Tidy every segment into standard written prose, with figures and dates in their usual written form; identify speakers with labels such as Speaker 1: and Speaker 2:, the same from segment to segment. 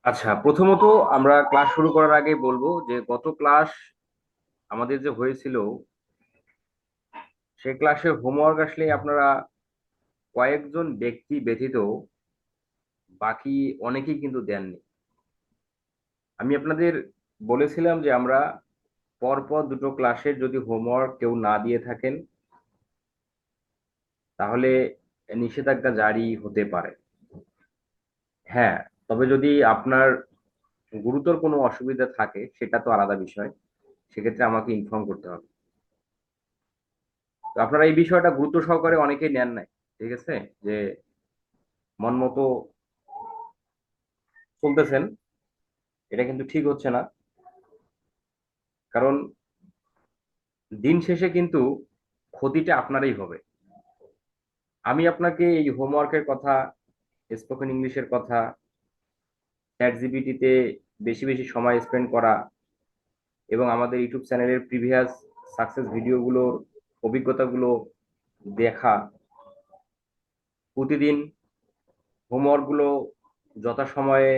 Speaker 1: আচ্ছা, প্রথমত আমরা ক্লাস শুরু করার আগে বলবো যে গত ক্লাস আমাদের যে হয়েছিল সেই ক্লাসে হোমওয়ার্ক আসলে আপনারা কয়েকজন ব্যক্তি ব্যতীত বাকি অনেকেই কিন্তু দেননি। আমি আপনাদের বলেছিলাম যে আমরা পরপর দুটো ক্লাসের যদি হোমওয়ার্ক কেউ না দিয়ে থাকেন তাহলে নিষেধাজ্ঞা জারি হতে পারে। হ্যাঁ, তবে যদি আপনার গুরুতর কোনো অসুবিধা থাকে সেটা তো আলাদা বিষয়, সেক্ষেত্রে আমাকে ইনফর্ম করতে হবে। তো আপনারা এই বিষয়টা গুরুত্ব সহকারে অনেকেই নেন নাই, ঠিক আছে, যে মন মতো চলতেছেন, এটা কিন্তু ঠিক হচ্ছে না। কারণ দিন শেষে কিন্তু ক্ষতিটা আপনারই হবে। আমি আপনাকে এই হোমওয়ার্কের কথা, স্পোকেন ইংলিশের কথা, চ্যাট জিপিটিতে বেশি বেশি সময় স্পেন্ড করা এবং আমাদের ইউটিউব চ্যানেলের প্রিভিয়াস সাকসেস ভিডিওগুলোর অভিজ্ঞতাগুলো দেখা, প্রতিদিন হোমওয়ার্কগুলো যথাসময়ে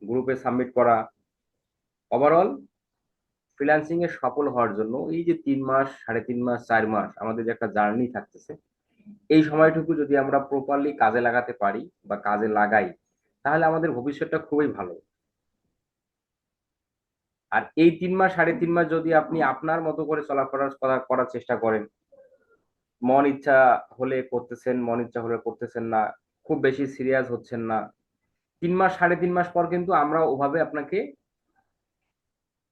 Speaker 1: গ্রুপে সাবমিট করা, ওভারঅল ফ্রিল্যান্সিং এ সফল হওয়ার জন্য এই যে 3 মাস, 3.5 মাস, 4 মাস আমাদের যে একটা জার্নি থাকতেছে, এই সময়টুকু যদি আমরা প্রপারলি কাজে লাগাতে পারি বা কাজে লাগাই, তাহলে আমাদের ভবিষ্যৎটা খুবই ভালো। আর এই 3 মাস, 3.5 মাস যদি আপনি আপনার মতো করে চলাফেরা করার চেষ্টা করেন, মন ইচ্ছা হলে করতেছেন, মন ইচ্ছা হলে করতেছেন না, খুব বেশি সিরিয়াস হচ্ছেন না, 3 মাস, 3.5 মাস পর কিন্তু আমরা ওভাবে আপনাকে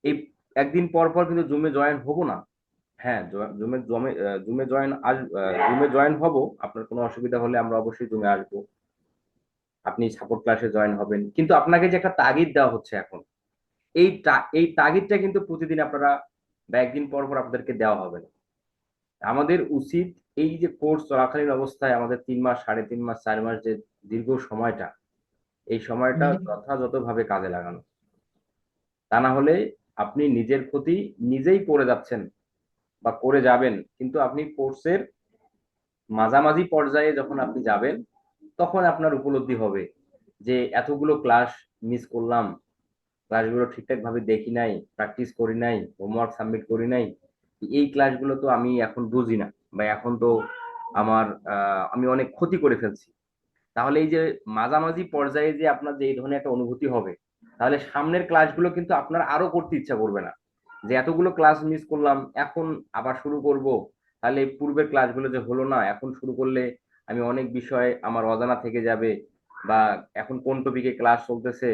Speaker 1: এই একদিন পর পর কিন্তু জুমে জয়েন হব না। হ্যাঁ, জুমে জয়েন হব। আপনার কোনো অসুবিধা হলে আমরা অবশ্যই জুমে আসবো, আপনি সাপোর্ট ক্লাসে জয়েন হবেন, কিন্তু আপনাকে যে একটা তাগিদ দেওয়া হচ্ছে এখন, এই তাগিদটা কিন্তু প্রতিদিন আপনারা বা একদিন পর পর আপনাদেরকে দেওয়া হবে না। আমাদের উচিত এই যে কোর্স চলাকালীন অবস্থায় আমাদের 3 মাস, 3.5 মাস, 4 মাস যে দীর্ঘ সময়টা, এই সময়টা যথাযথভাবে কাজে লাগানো। তা না হলে আপনি নিজের ক্ষতি নিজেই করে যাচ্ছেন বা করে যাবেন, কিন্তু আপনি কোর্সের মাঝামাঝি পর্যায়ে যখন আপনি যাবেন তখন আপনার উপলব্ধি হবে যে এতগুলো ক্লাস মিস করলাম, ক্লাসগুলো ঠিকঠাক ভাবে দেখি নাই, প্র্যাকটিস করি নাই, হোমওয়ার্ক সাবমিট করি নাই, এই ক্লাসগুলো তো আমি এখন বুঝি না, বা এখন তো আমার আমি অনেক ক্ষতি করে ফেলছি। তাহলে এই যে মাঝামাঝি পর্যায়ে যে আপনার যে এই ধরনের একটা অনুভূতি হবে, তাহলে সামনের ক্লাসগুলো কিন্তু আপনার আরো করতে ইচ্ছা করবে না, যে এতগুলো ক্লাস মিস করলাম, এখন আবার শুরু করব, তাহলে এই পূর্বের ক্লাসগুলো যে হলো না, এখন শুরু করলে আমি অনেক বিষয় আমার অজানা থেকে যাবে, বা এখন কোন টপিকে ক্লাস চলতেছে,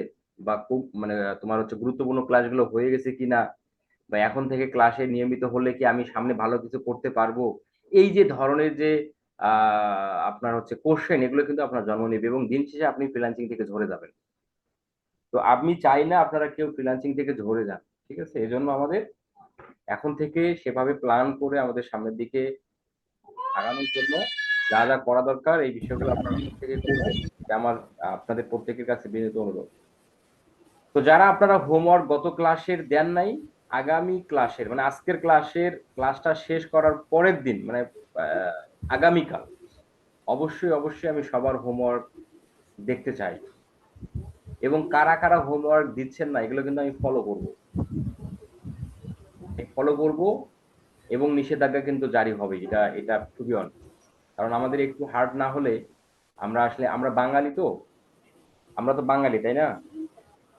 Speaker 1: বা খুব মানে তোমার হচ্ছে গুরুত্বপূর্ণ ক্লাসগুলো হয়ে গেছে কিনা, বা এখন থেকে ক্লাসে নিয়মিত হলে কি আমি সামনে ভালো কিছু করতে পারবো, এই যে ধরনের যে আপনার হচ্ছে কোশ্চেন, এগুলো কিন্তু আপনার জন্ম নেবে এবং দিন শেষে আপনি ফ্রিল্যান্সিং থেকে ঝরে যাবেন। তো আমি চাই না আপনারা কেউ ফ্রিল্যান্সিং থেকে ঝরে যান, ঠিক আছে। এই জন্য আমাদের এখন থেকে সেভাবে প্ল্যান করে আমাদের সামনের দিকে আগানোর জন্য যা যা করা দরকার এই বিষয়গুলো আপনারা প্রত্যেকে করবেন, এটা আমার আপনাদের প্রত্যেকের কাছে বিনীত অনুরোধ। তো যারা আপনারা হোমওয়ার্ক গত ক্লাসের দেন নাই, আগামী ক্লাসের মানে আজকের ক্লাসটা শেষ করার পরের দিন মানে আহ, আগামীকাল অবশ্যই অবশ্যই আমি সবার হোমওয়ার্ক দেখতে চাই, এবং কারা কারা হোমওয়ার্ক দিচ্ছেন না এগুলো কিন্তু আমি ফলো করব, এবং নিষেধাজ্ঞা কিন্তু জারি হবে, এটা এটা খুবই অন। কারণ আমাদের একটু হার্ড না হলে, আমরা বাঙালি তো, আমরা তো বাঙালি তাই না,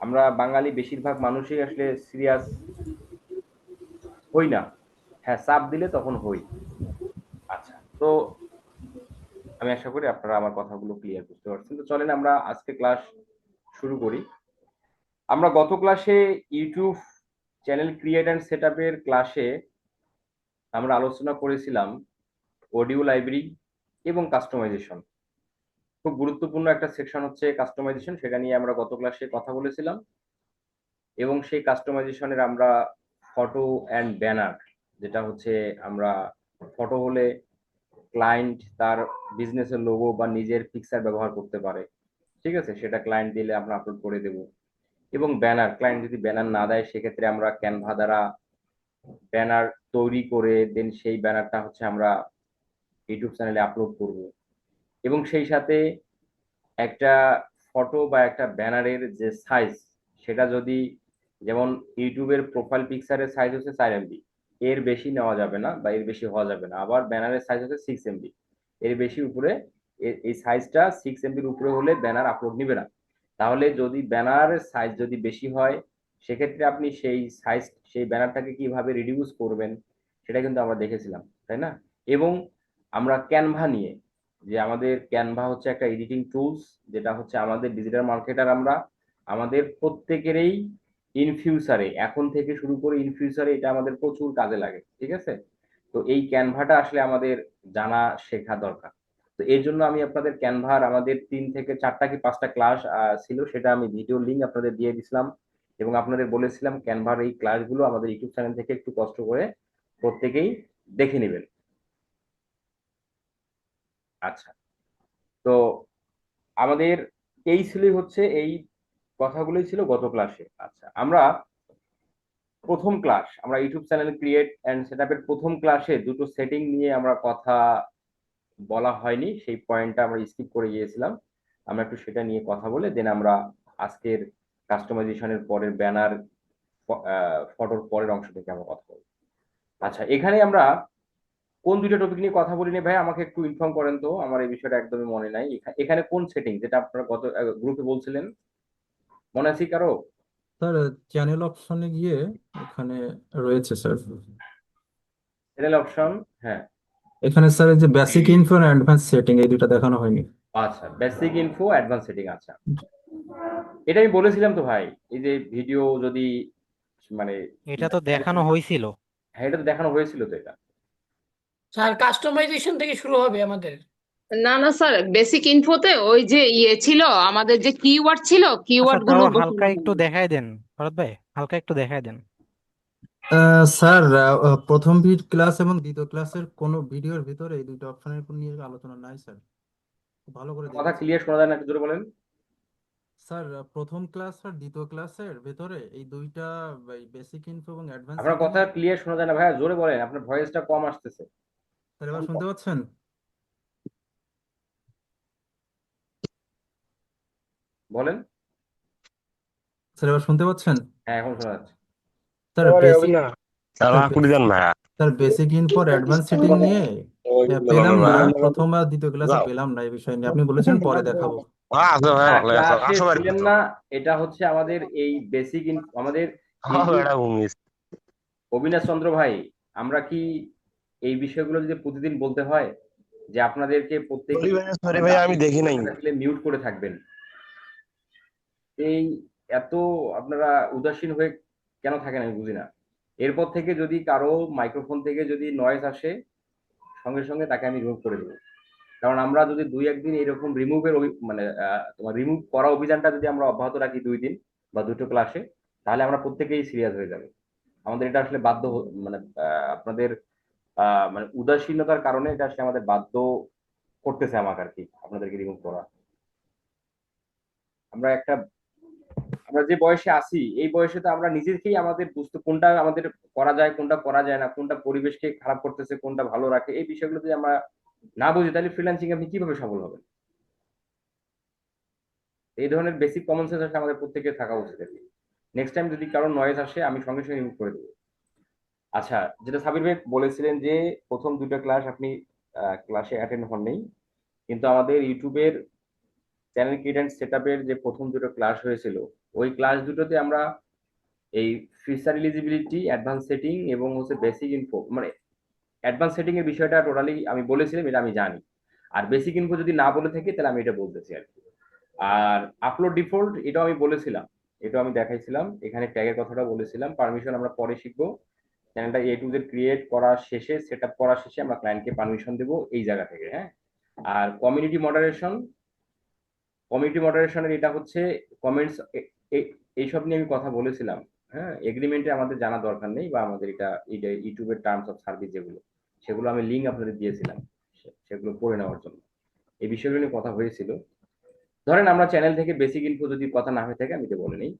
Speaker 1: আমরা বাঙালি বেশিরভাগ মানুষই আসলে সিরিয়াস হই না। হ্যাঁ, চাপ দিলে তখন হই। আচ্ছা, তো আমি আশা করি আপনারা আমার কথাগুলো ক্লিয়ার বুঝতে পারছেন। তো চলেন আমরা আজকে ক্লাস শুরু করি। আমরা গত ক্লাসে YouTube channel create and set আপের ক্লাসে আমরা আলোচনা করেছিলাম অডিও লাইব্রেরি এবং কাস্টমাইজেশন। খুব গুরুত্বপূর্ণ একটা সেকশন হচ্ছে কাস্টমাইজেশন, সেটা নিয়ে আমরা গত ক্লাসে কথা বলেছিলাম। এবং সেই কাস্টমাইজেশনের আমরা ফটো অ্যান্ড ব্যানার, যেটা হচ্ছে আমরা ফটো হলে ক্লায়েন্ট তার বিজনেসের লোগো বা নিজের পিকচার ব্যবহার করতে পারে, ঠিক আছে, সেটা ক্লায়েন্ট দিলে আমরা আপলোড করে দেব। এবং ব্যানার, ক্লায়েন্ট যদি ব্যানার না দেয় সেক্ষেত্রে আমরা ক্যানভা দ্বারা ব্যানার তৈরি করে দেন সেই ব্যানারটা হচ্ছে আমরা ইউটিউব চ্যানেলে আপলোড করব। এবং সেই সাথে একটা ফটো বা একটা ব্যানারের যে সাইজ, সেটা যদি, যেমন ইউটিউবের প্রোফাইল পিকচারের সাইজ হচ্ছে 4 MB, এর বেশি নেওয়া যাবে না বা এর বেশি হওয়া যাবে না। আবার ব্যানারের সাইজ হচ্ছে 6 MB, এর বেশি উপরে, এই সাইজটা 6 MBর উপরে হলে ব্যানার আপলোড নিবে না। তাহলে যদি ব্যানারের সাইজ যদি বেশি হয়, সেক্ষেত্রে আপনি সেই সাইজ, সেই ব্যানারটাকে কিভাবে রিডিউস করবেন সেটা কিন্তু আমরা দেখেছিলাম, তাই না? এবং আমরা ক্যানভা নিয়ে, যে আমাদের ক্যানভা হচ্ছে একটা এডিটিং টুলস, যেটা হচ্ছে আমাদের ডিজিটাল মার্কেটার আমরা, আমাদের প্রত্যেকেরই ইন ফিউচারে, এখন থেকে শুরু করে ইন ফিউচারে এটা আমাদের প্রচুর কাজে লাগে, ঠিক আছে? তো এই ক্যানভাটা আসলে আমাদের জানা শেখা দরকার। তো এর জন্য আমি আপনাদের ক্যানভার আমাদের 3 থেকে 4টা কি 5টা ক্লাস ছিল, সেটা আমি ভিডিও লিঙ্ক আপনাদের দিয়ে দিছিলাম এবং আপনাদের বলেছিলাম ক্যানভার এই ক্লাসগুলো আমাদের ইউটিউব চ্যানেল থেকে একটু কষ্ট করে প্রত্যেকেই দেখে নেবেন। আচ্ছা, তো আমাদের এই ছিল হচ্ছে এই কথাগুলোই ছিল গত ক্লাসে। আচ্ছা, আমরা প্রথম ক্লাস, আমরা ইউটিউব চ্যানেল ক্রিয়েট অ্যান্ড সেটআপের প্রথম ক্লাসে দুটো সেটিং নিয়ে আমরা কথা বলা হয়নি, সেই পয়েন্টটা আমরা স্কিপ করে গিয়েছিলাম। আমরা একটু সেটা নিয়ে কথা বলে দেন আমরা আজকের কাস্টমাইজেশনের পরের ব্যানার, ফটোর পরের অংশ থেকে আমরা কথা বলবো। আচ্ছা, এখানে আমরা কোন দুইটা টপিক নিয়ে কথা বলিনি ভাই, আমাকে একটু ইনফর্ম করেন তো, আমার এই বিষয়টা একদমই মনে নাই। এখানে কোন সেটিং যেটা আপনারা গত গ্রুপে বলছিলেন, মনে আছে কারো?
Speaker 2: স্যার চ্যানেল অপশনে গিয়ে এখানে রয়েছে স্যার।
Speaker 1: চ্যানেল অপশন, হ্যাঁ।
Speaker 2: এখানে স্যার এই যে বেসিক ইনফো আর অ্যাডভান্স সেটিং এই দুটো দেখানো হয়নি।
Speaker 1: আচ্ছা, বেসিক ইনফো অ্যাডভান্স সেটিং, আচ্ছা। এটা আমি বলেছিলাম তো ভাই, এই যে ভিডিও যদি মানে,
Speaker 3: এটা তো দেখানো হয়েছিল।
Speaker 1: হ্যাঁ এটা তো দেখানো হয়েছিল তো এটা।
Speaker 4: স্যার কাস্টমাইজেশন থেকে শুরু হবে আমাদের।
Speaker 5: না না স্যার, বেসিক ইনফোতে ওই যে ছিল, আমাদের যে কিওয়ার্ড ছিল,
Speaker 3: আচ্ছা,
Speaker 5: কিওয়ার্ড গুলো
Speaker 3: তাও হালকা
Speaker 5: বসানো
Speaker 3: একটু
Speaker 5: হয়নি।
Speaker 3: দেখাই দেন ভরত ভাই, হালকা একটু দেখাই দেন।
Speaker 2: স্যার প্রথম ক্লাস এবং দ্বিতীয় ক্লাসের কোনো ভিডিওর ভিতরে এই দুটো অপশনের নিয়ে আলোচনা নাই স্যার। খুব ভালো করে
Speaker 1: কথা
Speaker 2: দেখেছি।
Speaker 1: ক্লিয়ার শোনা যায় না, একটু জোরে বলেন।
Speaker 2: স্যার প্রথম ক্লাস আর দ্বিতীয় ক্লাসের ভেতরে এই দুইটা বেসিক ইনফো এবং অ্যাডভান্স
Speaker 1: আপনার
Speaker 2: সেটিং
Speaker 1: কথা
Speaker 2: এ।
Speaker 1: ক্লিয়ার শোনা যায় না ভাইয়া, জোরে বলেন, আপনার ভয়েসটা কম আসতেছে।
Speaker 2: স্যার এবার শুনতে পাচ্ছেন?
Speaker 1: বলেন।
Speaker 2: স্যার এবার শুনতে পাচ্ছেন?
Speaker 1: হ্যাঁ, এখন শোনা যাচ্ছে।
Speaker 2: স্যার বেসিক
Speaker 6: সালা
Speaker 2: স্যার
Speaker 6: কুড়ি জন ভাইয়া
Speaker 2: স্যার বেসিক ইনফো আর অ্যাডভান্স সেটিং নিয়ে পেলাম না, প্রথম আর দ্বিতীয় ক্লাসে
Speaker 6: যাও
Speaker 2: পেলাম না এই বিষয় নিয়ে। আপনি বলেছেন পরে দেখাবো।
Speaker 6: আছে ভাইয়া
Speaker 1: হ্যাঁ,
Speaker 6: ভালো আছে
Speaker 1: ক্লাসে
Speaker 6: আসো বাড়ি
Speaker 1: ছিলেন
Speaker 6: তো
Speaker 1: না। এটা হচ্ছে আমাদের এই বেসিক, আমাদের
Speaker 6: হবে
Speaker 1: ইউটিউব,
Speaker 6: এটা ঘুমিস
Speaker 1: অবিনাশ চন্দ্র ভাই, আমরা কি এই বিষয়গুলো যদি প্রতিদিন বলতে হয় যে আপনাদেরকে
Speaker 6: সরি
Speaker 1: প্রত্যেকেই
Speaker 6: ভাইয়া সরি
Speaker 1: আমাদের
Speaker 6: ভাইয়া আমি
Speaker 1: আপনি
Speaker 6: দেখি নাই
Speaker 1: থাকলে মিউট করে থাকবেন, এই এত আপনারা উদাসীন হয়ে কেন থাকেন আমি বুঝি না। এরপর থেকে যদি কারো মাইক্রোফোন থেকে যদি নয়েজ আসে, সঙ্গে সঙ্গে তাকে আমি রিমুভ করে দেবো। কারণ আমরা যদি 2-1 দিন এরকম রিমুভের মানে তোমার রিমুভ করা অভিযানটা যদি আমরা অব্যাহত রাখি 2 দিন বা দুটো ক্লাসে, তাহলে আমরা প্রত্যেকেই সিরিয়াস হয়ে যাবে। আমাদের এটা আসলে বাধ্য মানে আপনাদের মানে উদাসীনতার কারণে এটা আসলে আমাদের বাধ্য করতেছে আমাকে আর কি আপনাদেরকে রিমুভ করা। আমরা একটা, আমরা যে বয়সে আছি এই বয়সে তো আমরা নিজেকেই আমাদের বুঝতে, কোনটা আমাদের করা যায় কোনটা করা যায় না, কোনটা পরিবেশকে খারাপ করতেছে কোনটা ভালো রাখে, এই বিষয়গুলো যদি আমরা না বুঝি তাহলে ফ্রিল্যান্সিং আপনি কিভাবে সফল হবেন? এই ধরনের বেসিক কমন সেন্স আসলে আমাদের প্রত্যেকের থাকা উচিত আর কি। নেক্সট টাইম যদি কারো নয়েজ আসে আমি সঙ্গে সঙ্গে রিমুভ করে দেবো। আচ্ছা, যেটা সাবির ভাই বলেছিলেন যে প্রথম দুটো ক্লাস আপনি ক্লাসে অ্যাটেন্ড হননি, কিন্তু আমাদের ইউটিউবের চ্যানেল ক্রিয়েট সেটআপের যে প্রথম দুটো ক্লাস হয়েছিল, ওই ক্লাস দুটোতে আমরা এই ফিচার এলিজিবিলিটি, অ্যাডভান্স সেটিং এবং হচ্ছে বেসিক ইনফো, মানে অ্যাডভান্স সেটিং এর বিষয়টা টোটালি আমি বলেছিলাম, এটা আমি জানি। আর বেসিক ইনফো যদি না বলে থাকি তাহলে আমি এটা বলতেছি আর কি। আর আপলোড ডিফল্ট এটাও আমি বলেছিলাম, এটাও আমি দেখাইছিলাম, এখানে ট্যাগের কথাটা বলেছিলাম। পারমিশন আমরা পরে শিখবো, চ্যানেলটা A to Z ক্রিয়েট করা শেষে, সেট আপ করা শেষে আমরা ক্লায়েন্টকে পারমিশন দেবো এই জায়গা থেকে, হ্যাঁ। আর কমিউনিটি মডারেশনের এটা হচ্ছে কমেন্টস, এইসব নিয়ে আমি কথা বলেছিলাম। হ্যাঁ, এগ্রিমেন্টে আমাদের জানা দরকার নেই, বা আমাদের এটা ইউটিউবের টার্মস অফ সার্ভিস যেগুলো, সেগুলো আমি লিঙ্ক আপনাদের দিয়েছিলাম, সেগুলো পড়ে নেওয়ার জন্য এই বিষয়গুলো নিয়ে কথা হয়েছিল। ধরেন আমরা চ্যানেল থেকে বেসিক ইনফো যদি কথা না হয়ে থাকে আমি তো বলে নিই,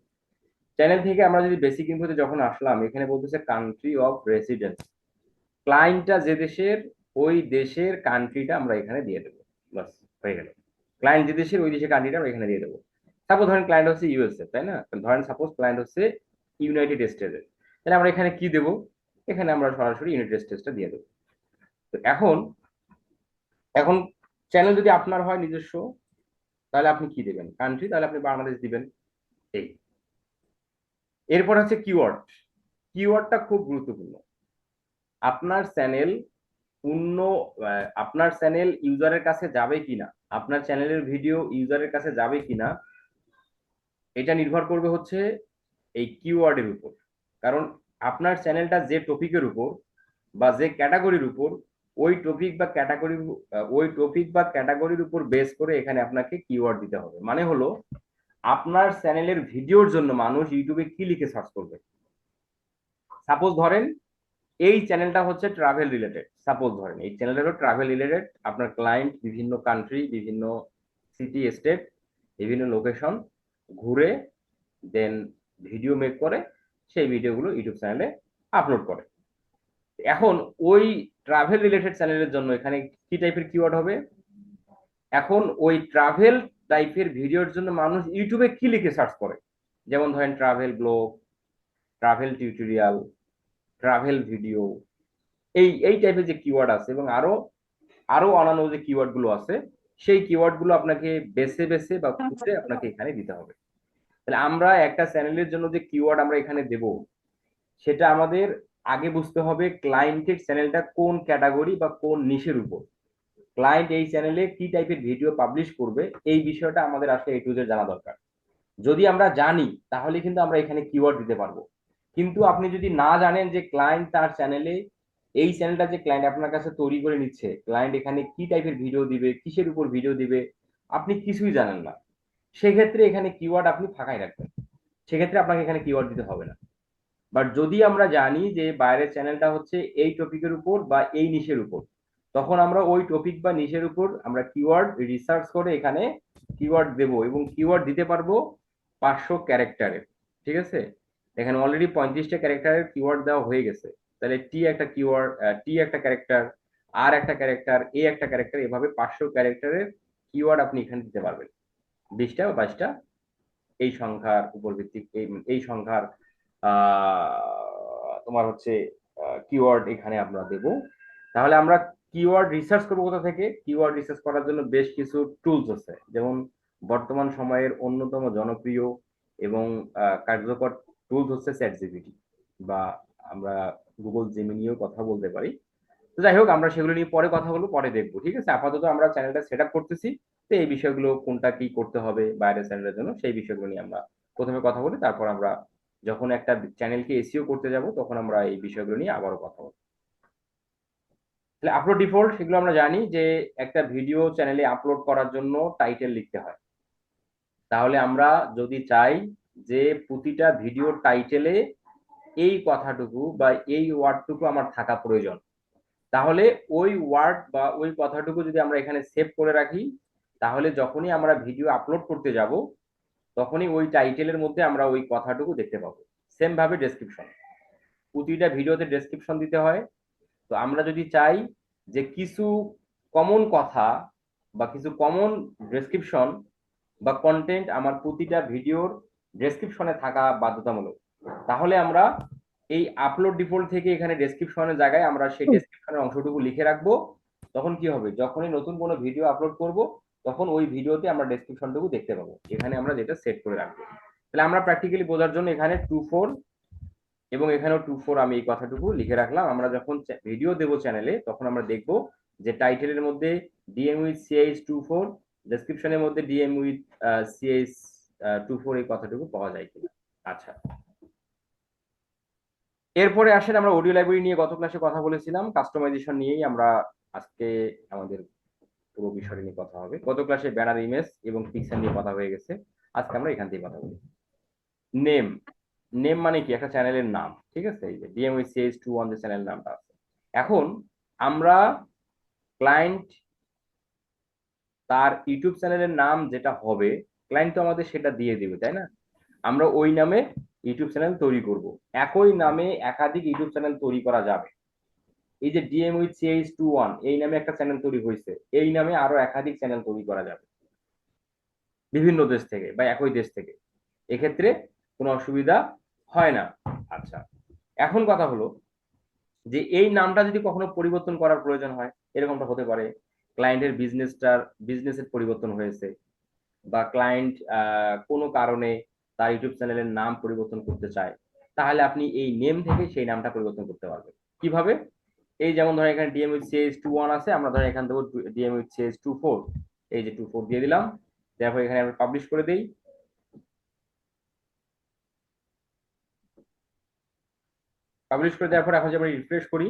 Speaker 1: চ্যানেল থেকে আমরা যদি বেসিক ইনফোতে যখন আসলাম, এখানে বলতেছে কান্ট্রি অফ রেসিডেন্স, ক্লায়েন্টটা যে দেশের ওই দেশের কান্ট্রিটা আমরা এখানে দিয়ে দেবো, বাস হয়ে গেল। ক্লায়েন্ট যে দেশের ওই দেশের কান্ট্রিটা আমরা এখানে দিয়ে দেবো। সাপোজ ধরেন ক্লায়েন্ট হচ্ছে ইউএসএ, তাই না? ধরেন সাপোজ ক্লায়েন্ট হচ্ছে ইউনাইটেড স্টেটসের, তাহলে আমরা এখানে কি দেব? এখানে আমরা সরাসরি ইউনাইটেড স্টেটসটা দিয়ে দেবো। তো এখন এখন চ্যানেল যদি আপনার হয় নিজস্ব, তাহলে আপনি কি দেবেন? কান্ট্রি, তাহলে আপনি বাংলাদেশ দিবেন। এই এরপর হচ্ছে কিওয়ার্ড। কিওয়ার্ডটা খুব গুরুত্বপূর্ণ। আপনার চ্যানেল আপনার চ্যানেল ইউজারের কাছে যাবে কিনা, আপনার চ্যানেলের ভিডিও ইউজারের কাছে যাবে কিনা, এটা নির্ভর করবে হচ্ছে এই কিওয়ার্ডের উপর। কারণ আপনার চ্যানেলটা যে টপিকের উপর বা যে ক্যাটাগরির উপর, ওই টপিক বা ক্যাটাগরির উপর বেস করে এখানে আপনাকে কিওয়ার্ড দিতে হবে। মানে হলো আপনার চ্যানেলের ভিডিওর জন্য মানুষ ইউটিউবে কি লিখে সার্চ করবে। সাপোজ ধরেন এই চ্যানেলটা হচ্ছে ট্রাভেল রিলেটেড, সাপোজ ধরেন এই চ্যানেলটা হলো ট্রাভেল রিলেটেড, আপনার ক্লায়েন্ট বিভিন্ন কান্ট্রি, বিভিন্ন সিটি স্টেট, বিভিন্ন লোকেশন ঘুরে দেন ভিডিও মেক করে, সেই ভিডিওগুলো ইউটিউব চ্যানেলে আপলোড করে। এখন ওই ট্রাভেল রিলেটেড চ্যানেলের জন্য এখানে কি টাইপের কিওয়ার্ড হবে? এখন ওই ট্রাভেল টাইপের ভিডিওর জন্য মানুষ ইউটিউবে কি লিখে সার্চ করে, যেমন ধরেন travel blog, travel tutorial, travel video, এই টাইপের যে কিওয়ার্ড আছে এবং আরো আরো অন্যান্য যে কিওয়ার্ড গুলো আছে, সেই কিওয়ার্ড গুলো আপনাকে বেছে বেছে বা খুঁজে আপনাকে এখানে দিতে হবে। তাহলে আমরা একটা চ্যানেলের জন্য যে কিওয়ার্ড আমরা এখানে দেব, সেটা আমাদের আগে বুঝতে হবে ক্লায়েন্টের চ্যানেলটা কোন ক্যাটাগরি বা কোন নিশের উপর, ক্লায়েন্ট এই চ্যানেলে কি টাইপের ভিডিও পাবলিশ করবে, এই বিষয়টা আমাদের আসলে এ টু জেড জানা দরকার। যদি আমরা জানি তাহলে কিন্তু আমরা এখানে কিওয়ার্ড দিতে পারবো। কিন্তু আপনি যদি না জানেন যে ক্লায়েন্ট তার চ্যানেলে, এই চ্যানেলটা যে ক্লায়েন্ট আপনার কাছে তৈরি করে নিচ্ছে, ক্লায়েন্ট এখানে কি টাইপের ভিডিও দিবে, কিসের উপর ভিডিও দিবে, আপনি কিছুই জানেন না, সেক্ষেত্রে এখানে কিওয়ার্ড আপনি ফাঁকাই রাখবেন, সেক্ষেত্রে আপনাকে এখানে কিওয়ার্ড দিতে হবে না। বাট যদি আমরা জানি যে বাইরের চ্যানেলটা হচ্ছে এই টপিকের উপর বা এই নিশের উপর, তখন আমরা ওই টপিক বা নিশের উপর আমরা কিওয়ার্ড রিসার্চ করে এখানে কিওয়ার্ড দেব এবং কিওয়ার্ড দিতে পারবো 500 ক্যারেক্টারের। ঠিক আছে, এখানে অলরেডি 35টা ক্যারেক্টারের কিওয়ার্ড দেওয়া হয়ে গেছে। তাহলে টি একটা কিওয়ার্ড, টি একটা ক্যারেক্টার, আর একটা ক্যারেক্টার, এ একটা ক্যারেক্টার, এভাবে 500 ক্যারেক্টারের কিওয়ার্ড আপনি এখানে দিতে পারবেন। 20টা বা 22টা এই সংখ্যার উপর ভিত্তিক, এই সংখ্যার তোমার হচ্ছে কিওয়ার্ড এখানে আমরা দেব। তাহলে আমরা কিওয়ার্ড রিসার্চ করবো কোথা থেকে? কিওয়ার্ড রিসার্চ করার জন্য বেশ কিছু টুলস আছে, যেমন বর্তমান সময়ের অন্যতম জনপ্রিয় এবং কার্যকর টুলস হচ্ছে চ্যাটজিপিটি, বা আমরা গুগল জেমিনিও কথা বলতে পারি। তো যাই হোক, আমরা সেগুলো নিয়ে পরে কথা বলবো, পরে দেখবো। ঠিক আছে, আপাতত আমরা চ্যানেলটা সেট আপ করতেছি, তো এই বিষয়গুলো কোনটা কি করতে হবে বাইরের চ্যানেলের জন্য, সেই বিষয়গুলো নিয়ে আমরা প্রথমে কথা বলি, তারপর আমরা যখন একটা চ্যানেলকে এসইও করতে যাব তখন আমরা এই বিষয়গুলো নিয়ে আবারও কথা বলবো। তাহলে আপলোড ডিফল্ট, সেগুলো আমরা জানি যে একটা ভিডিও চ্যানেলে আপলোড করার জন্য টাইটেল লিখতে হয়। তাহলে আমরা যদি চাই যে প্রতিটা ভিডিও টাইটেলে এই কথাটুকু বা এই ওয়ার্ডটুকু আমার থাকা প্রয়োজন, তাহলে ওই ওয়ার্ড বা ওই কথাটুকু যদি আমরা এখানে সেভ করে রাখি, তাহলে যখনই আমরা ভিডিও আপলোড করতে যাব তখনই ওই টাইটেলের মধ্যে আমরা ওই কথাটুকু দেখতে পাবো। সেম ভাবে ডেসক্রিপশন, প্রতিটা ভিডিওতে ডেসক্রিপশন দিতে হয়। তো আমরা যদি চাই যে কিছু কমন কথা বা কিছু কমন ডেসক্রিপশন বা কন্টেন্ট আমার প্রতিটা ভিডিওর ডেসক্রিপশনে থাকা বাধ্যতামূলক, তাহলে আমরা এই আপলোড ডিফল্ট থেকে এখানে ডেসক্রিপশনের জায়গায় আমরা সেই ডেসক্রিপশনের অংশটুকু লিখে রাখবো। তখন কি হবে, যখনই নতুন কোনো ভিডিও আপলোড করব তখন ওই ভিডিওতে আমরা ডেসক্রিপশনটুকু দেখতে পাবো, এখানে আমরা যেটা সেট করে রাখবো। তাহলে আমরা প্র্যাকটিক্যালি বোঝার জন্য এখানে 24 এবং এখানেও 24 আমি এই কথাটুকু লিখে রাখলাম। আমরা যখন ভিডিও দেব চ্যানেলে তখন আমরা দেখব যে টাইটেলের মধ্যে ডিএম উইথ সিএইচ 24, ডেসক্রিপশনের মধ্যে ডিএম উইথ সিএইচ 24 এই কথাটুকু পাওয়া যায় কিনা। আচ্ছা, এরপরে আসেন আমরা অডিও লাইব্রেরি নিয়ে গত ক্লাসে কথা বলেছিলাম, কাস্টমাইজেশন নিয়েই আমরা আজকে আমাদের পুরো বিষয় নিয়ে কথা হবে। গত ক্লাসে ব্যানার ইমেজ এবং পিকচার নিয়ে কথা হয়ে গেছে, আজকে আমরা এখান থেকে কথা বলি। নেম, নেম মানে কি? একটা চ্যানেলের নাম। ঠিক আছে, এই যে DMUCH21 যে চ্যানেল নামটা আছে। এখন আমরা ক্লায়েন্ট তার ইউটিউব চ্যানেলের নাম যেটা হবে, ক্লায়েন্ট তো আমাদের সেটা দিয়ে দিবে, তাই না? আমরা ওই নামে ইউটিউব চ্যানেল তৈরি করব। একই নামে একাধিক ইউটিউব চ্যানেল তৈরি করা যাবে। এই যে DMUCH21 এই নামে একটা চ্যানেল তৈরি হয়েছে, এই নামে আরো একাধিক চ্যানেল তৈরি করা যাবে। বিভিন্ন দেশ থেকে বা একই দেশ থেকে, এক্ষেত্রে কোনো অসুবিধা হয় না। আচ্ছা, এখন কথা হলো যে এই নামটা যদি কখনো পরিবর্তন করার প্রয়োজন হয়, এরকমটা হতে পারে ক্লায়েন্টের বিজনেসের পরিবর্তন হয়েছে, বা ক্লায়েন্ট কোনো কারণে তার ইউটিউব চ্যানেলের নাম পরিবর্তন করতে চায়, তাহলে আপনি এই নেম থেকে সেই নামটা পরিবর্তন করতে পারবেন। কিভাবে? এই যেমন ধরেন এখানে ডিএম উইথ সিএস 21 আছে, আমরা ধরেন এখান থেকে ডিএম উইথ সিএস 24, এই যে 24 দিয়ে দিলাম, তারপর এখানে আমরা পাবলিশ করে দিই। পাবলিশ করে দেওয়ার পর এখন যদি আমরা রিফ্রেশ করি,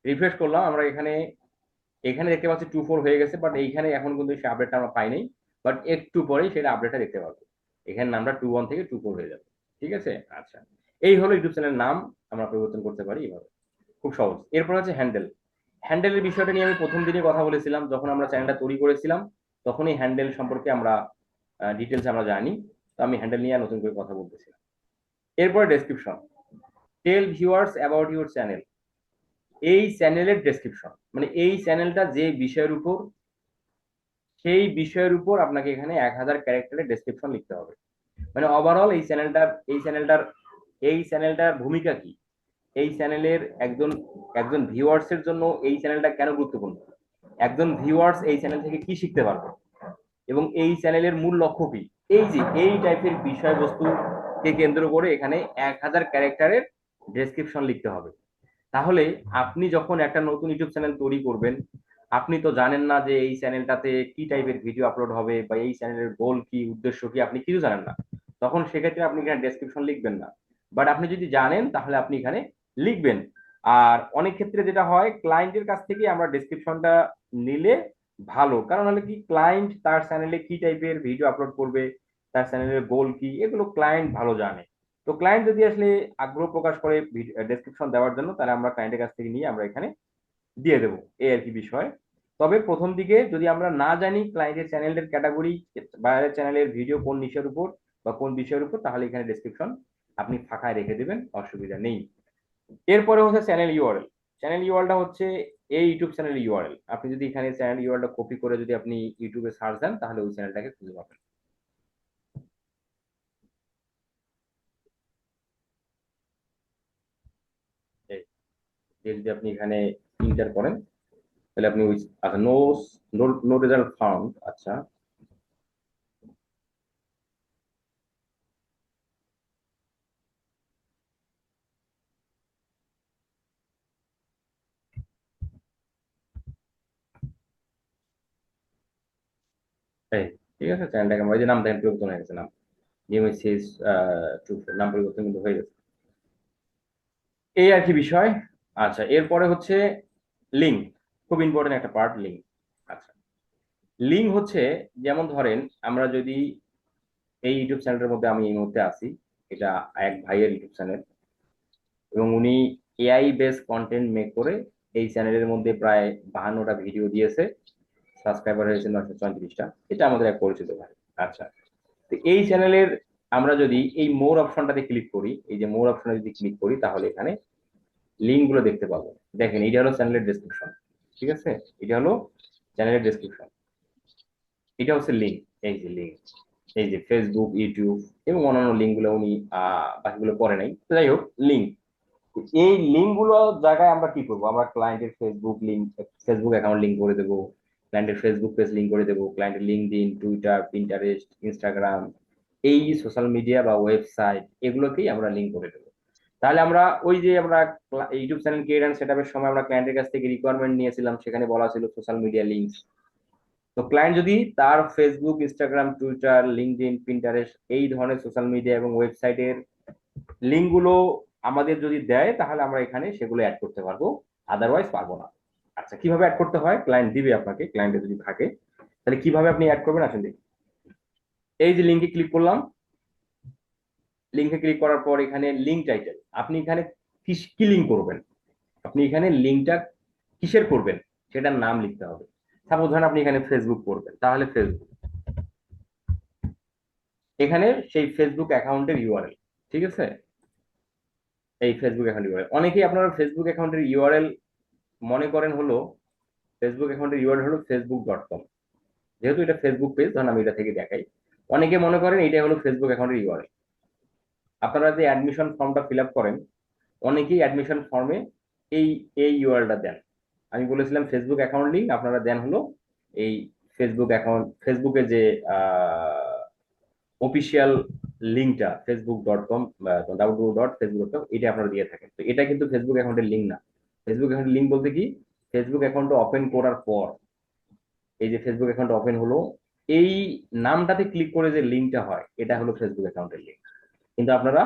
Speaker 1: রিফ্রেশ করলাম, আমরা এখানে এখানে দেখতে পাচ্ছি 24 হয়ে গেছে, বাট এইখানে এখন কিন্তু সেই আপডেটটা আমরা পাই নাই। বাট একটু পরেই সেটা আপডেটটা দেখতে পাবো, এখানে নামটা 21 থেকে 24 হয়ে যাবে। ঠিক আছে? আচ্ছা, এই হলো ইউটিউব চ্যানেলের নাম আমরা পরিবর্তন করতে পারি এইভাবে, খুব সহজ। এরপর হচ্ছে হ্যান্ডেলের বিষয়টা নিয়ে আমি প্রথম দিনই কথা বলেছিলাম, যখন আমরা চ্যানেলটা তৈরি করেছিলাম তখনই হ্যান্ডেল সম্পর্কে আমরা ডিটেলস আমরা জানি। তো আমি হ্যান্ডেল নিয়ে নতুন করে কথা বলতেছিলাম। এরপরে description, tell viewers about your channel. এই চ্যানেলের ডেসক্রিপশন মানে এই চ্যানেলটা যে বিষয়ের উপর, সেই বিষয়ের উপর আপনাকে এখানে 1000 ক্যারেক্টারের ডেসক্রিপশন লিখতে হবে। মানে ওভারঅল এই চ্যানেলটার ভূমিকা কি, এই চ্যানেলের একজন একজন ভিউয়ার্স এর জন্য এই চ্যানেলটা কেন গুরুত্বপূর্ণ, একজন ভিউয়ার্স এই চ্যানেল থেকে কি শিখতে পারবে, এবং এই চ্যানেলের মূল লক্ষ্য কি, এই যে এই টাইপের বিষয়বস্তুকে কেন্দ্র করে এখানে 1000 ক্যারেক্টারের ডেসক্রিপশন লিখতে হবে। তাহলে আপনি যখন একটা নতুন ইউটিউব চ্যানেল তৈরি করবেন, আপনি তো জানেন না যে এই চ্যানেলটাতে কি টাইপের ভিডিও আপলোড হবে বা এই চ্যানেলের গোল কি, উদ্দেশ্য কি, আপনি কিছু জানেন না। তখন সেক্ষেত্রে আপনি এখানে ডেসক্রিপশন লিখবেন না। বাট আপনি যদি জানেন তাহলে আপনি এখানে লিখবেন। আর অনেক ক্ষেত্রে যেটা হয়, ক্লায়েন্টের কাছ থেকে আমরা ডেসক্রিপশনটা নিলে ভালো, কারণ হলে কি, ক্লায়েন্ট তার চ্যানেলে কি টাইপের ভিডিও আপলোড করবে, তার চ্যানেলের গোল কি, এগুলো ক্লায়েন্ট ভালো জানে। তো ক্লায়েন্ট যদি আসলে আগ্রহ প্রকাশ করে ডেসক্রিপশন দেওয়ার জন্য, তাহলে আমরা ক্লায়েন্টের কাছ থেকে নিয়ে আমরা এখানে দিয়ে দেবো, এই আর কি বিষয়। তবে প্রথম দিকে যদি আমরা না জানি ক্লায়েন্টের চ্যানেলের ক্যাটাগরি, বাইরের চ্যানেলের ভিডিও কোন নিশের উপর বা কোন বিষয়ের উপর, তাহলে এখানে ডেসক্রিপশন আপনি ফাঁকায় রেখে দেবেন, অসুবিধা নেই। এরপরে হচ্ছে চ্যানেল ইউআরএল। চ্যানেল ইউআরএলটা হচ্ছে এই ইউটিউব চ্যানেল ইউআরএল। আপনি যদি এখানে চ্যানেল ইউআরএলটা কপি করে যদি আপনি ইউটিউবে সার্চ দেন, তাহলে ওই চ্যানেলটাকে খুঁজে পাবেন। এই যদি আপনি এখানে ইন্টার করেন, তাহলে আপনি ওই, আচ্ছা, no no no result found. আচ্ছা, এই ঠিক আছে, চ্যানেলটাকে আমরা, এই যে নামটা পরিবর্তন হয়ে গেছে, নাম নিয়মিত সিরিজ টু, নাম পরিবর্তন কিন্তু হয়ে গেছে, এই আর কি বিষয়। আচ্ছা, এরপরে হচ্ছে লিঙ্ক, খুব ইম্পর্টেন্ট একটা পার্ট, লিঙ্ক। আচ্ছা, লিঙ্ক হচ্ছে, যেমন ধরেন আমরা যদি এই ইউটিউব চ্যানেলের মধ্যে, আমি এই মুহূর্তে আছি, এটা এক ভাইয়ের ইউটিউব চ্যানেল, এবং উনি এআই বেস কন্টেন্ট মেক করে এই চ্যানেলের মধ্যে প্রায় 52টা ভিডিও দিয়েছে, সাবস্ক্রাইবার হয়েছে 934টা, এটা আমাদের এক পরিচিত ভাই। আচ্ছা, তো এই চ্যানেলের আমরা যদি এই মোর অপশনটাতে ক্লিক করি, এই যে মোর অপশনে যদি ক্লিক করি, তাহলে এখানে লিঙ্ক গুলো দেখতে পাবো। দেখেন, এটা হলো চ্যানেলের ডেসক্রিপশন, ঠিক আছে, এটা হলো চ্যানেলের ডেসক্রিপশন, এটা হচ্ছে লিঙ্ক। এই যে লিঙ্ক, এই যে ফেসবুক, ইউটিউব এবং অন্যান্য লিঙ্ক গুলো উনি বাকিগুলো করে নাই, তো যাই হোক, লিঙ্ক। এই লিঙ্ক গুলো জায়গায় আমরা কি করবো, আমরা ক্লায়েন্টের Facebook link, Facebook account link করে দেবো, ক্লায়েন্টের ফেসবুক পেজ লিঙ্ক করে দেবো, ক্লায়েন্টের লিঙ্কডইন, টুইটার, পিন্টারেস্ট, ইনস্টাগ্রাম, এই সোশ্যাল মিডিয়া বা ওয়েবসাইট, এগুলোকেই আমরা লিঙ্ক করে দেবো। তাহলে আমরা ওই যে আমরা ইউটিউব চ্যানেল ক্রিয়েট এন্ড সেটআপের সময় আমরা ক্লায়েন্টের কাছ থেকে রিকোয়ারমেন্ট নিয়েছিলাম, সেখানে বলা ছিল সোশ্যাল মিডিয়া লিঙ্কস। তো ক্লায়েন্ট যদি তার Facebook, Instagram, Twitter, LinkedIn, Pinterest এই ধরনের সোশ্যাল মিডিয়া এবং ওয়েবসাইটের লিঙ্ক গুলো আমাদের যদি দেয়, তাহলে আমরা এখানে সেগুলো অ্যাড করতে পারবো, আদারওয়াইজ পারবো না। আচ্ছা, কিভাবে অ্যাড করতে হয়, ক্লায়েন্ট দিবে আপনাকে, ক্লায়েন্টে যদি থাকে, তাহলে কিভাবে আপনি অ্যাড করবেন আসেন দেখি। এই যে লিঙ্কে ক্লিক করলাম, লিঙ্কে ক্লিক করার পর এখানে লিঙ্ক টাইটেল, আপনি এখানে কি লিঙ্ক করবেন, আপনি এখানে লিঙ্কটা কিসের করবেন সেটার নাম লিখতে হবে। সাপোজ ধরেন আপনি এখানে ফেসবুক করবেন, তাহলে ফেসবুক, এখানে সেই ফেসবুক অ্যাকাউন্টের ইউআরএল, ঠিক আছে। এই ফেসবুক অ্যাকাউন্ট ইউআরএল অনেকেই আপনারা ফেসবুক অ্যাকাউন্টের ইউআরএল মনে করেন হলো ফেসবুক অ্যাকাউন্টের ইউআরএল হলো facebook.com। যেহেতু এটা ফেসবুক পেজ, ধরুন আমি এটা থেকে দেখাই, অনেকে মনে করেন এটাই হলো ফেসবুক অ্যাকাউন্টের ইউআরএল। আপনারা যে অ্যাডমিশন ফর্মটা ফিল আপ করেন, অনেকেই অ্যাডমিশন ফর্মে এই এই ইউআরএলটা দেন। আমি বলেছিলাম ফেসবুক অ্যাকাউন্ট লিঙ্ক, আপনারা দেন হলো এই ফেসবুক অ্যাকাউন্ট, ফেসবুকে যে অফিসিয়াল লিঙ্কটা facebook.com বা www.facebook.com, এটা আপনারা দিয়ে থাকেন। তো এটা কিন্তু ফেসবুক অ্যাকাউন্টের লিঙ্ক না। ফেসবুক অ্যাকাউন্টের লিঙ্ক বলতে কি, ফেসবুক অ্যাকাউন্টটা ওপেন করার পর এই যে ফেসবুক অ্যাকাউন্ট ওপেন হলো, এই নামটাতে ক্লিক করে যে লিঙ্কটা হয়, এটা হলো ফেসবুক অ্যাকাউন্টের লিঙ্ক। কিন্তু আপনারা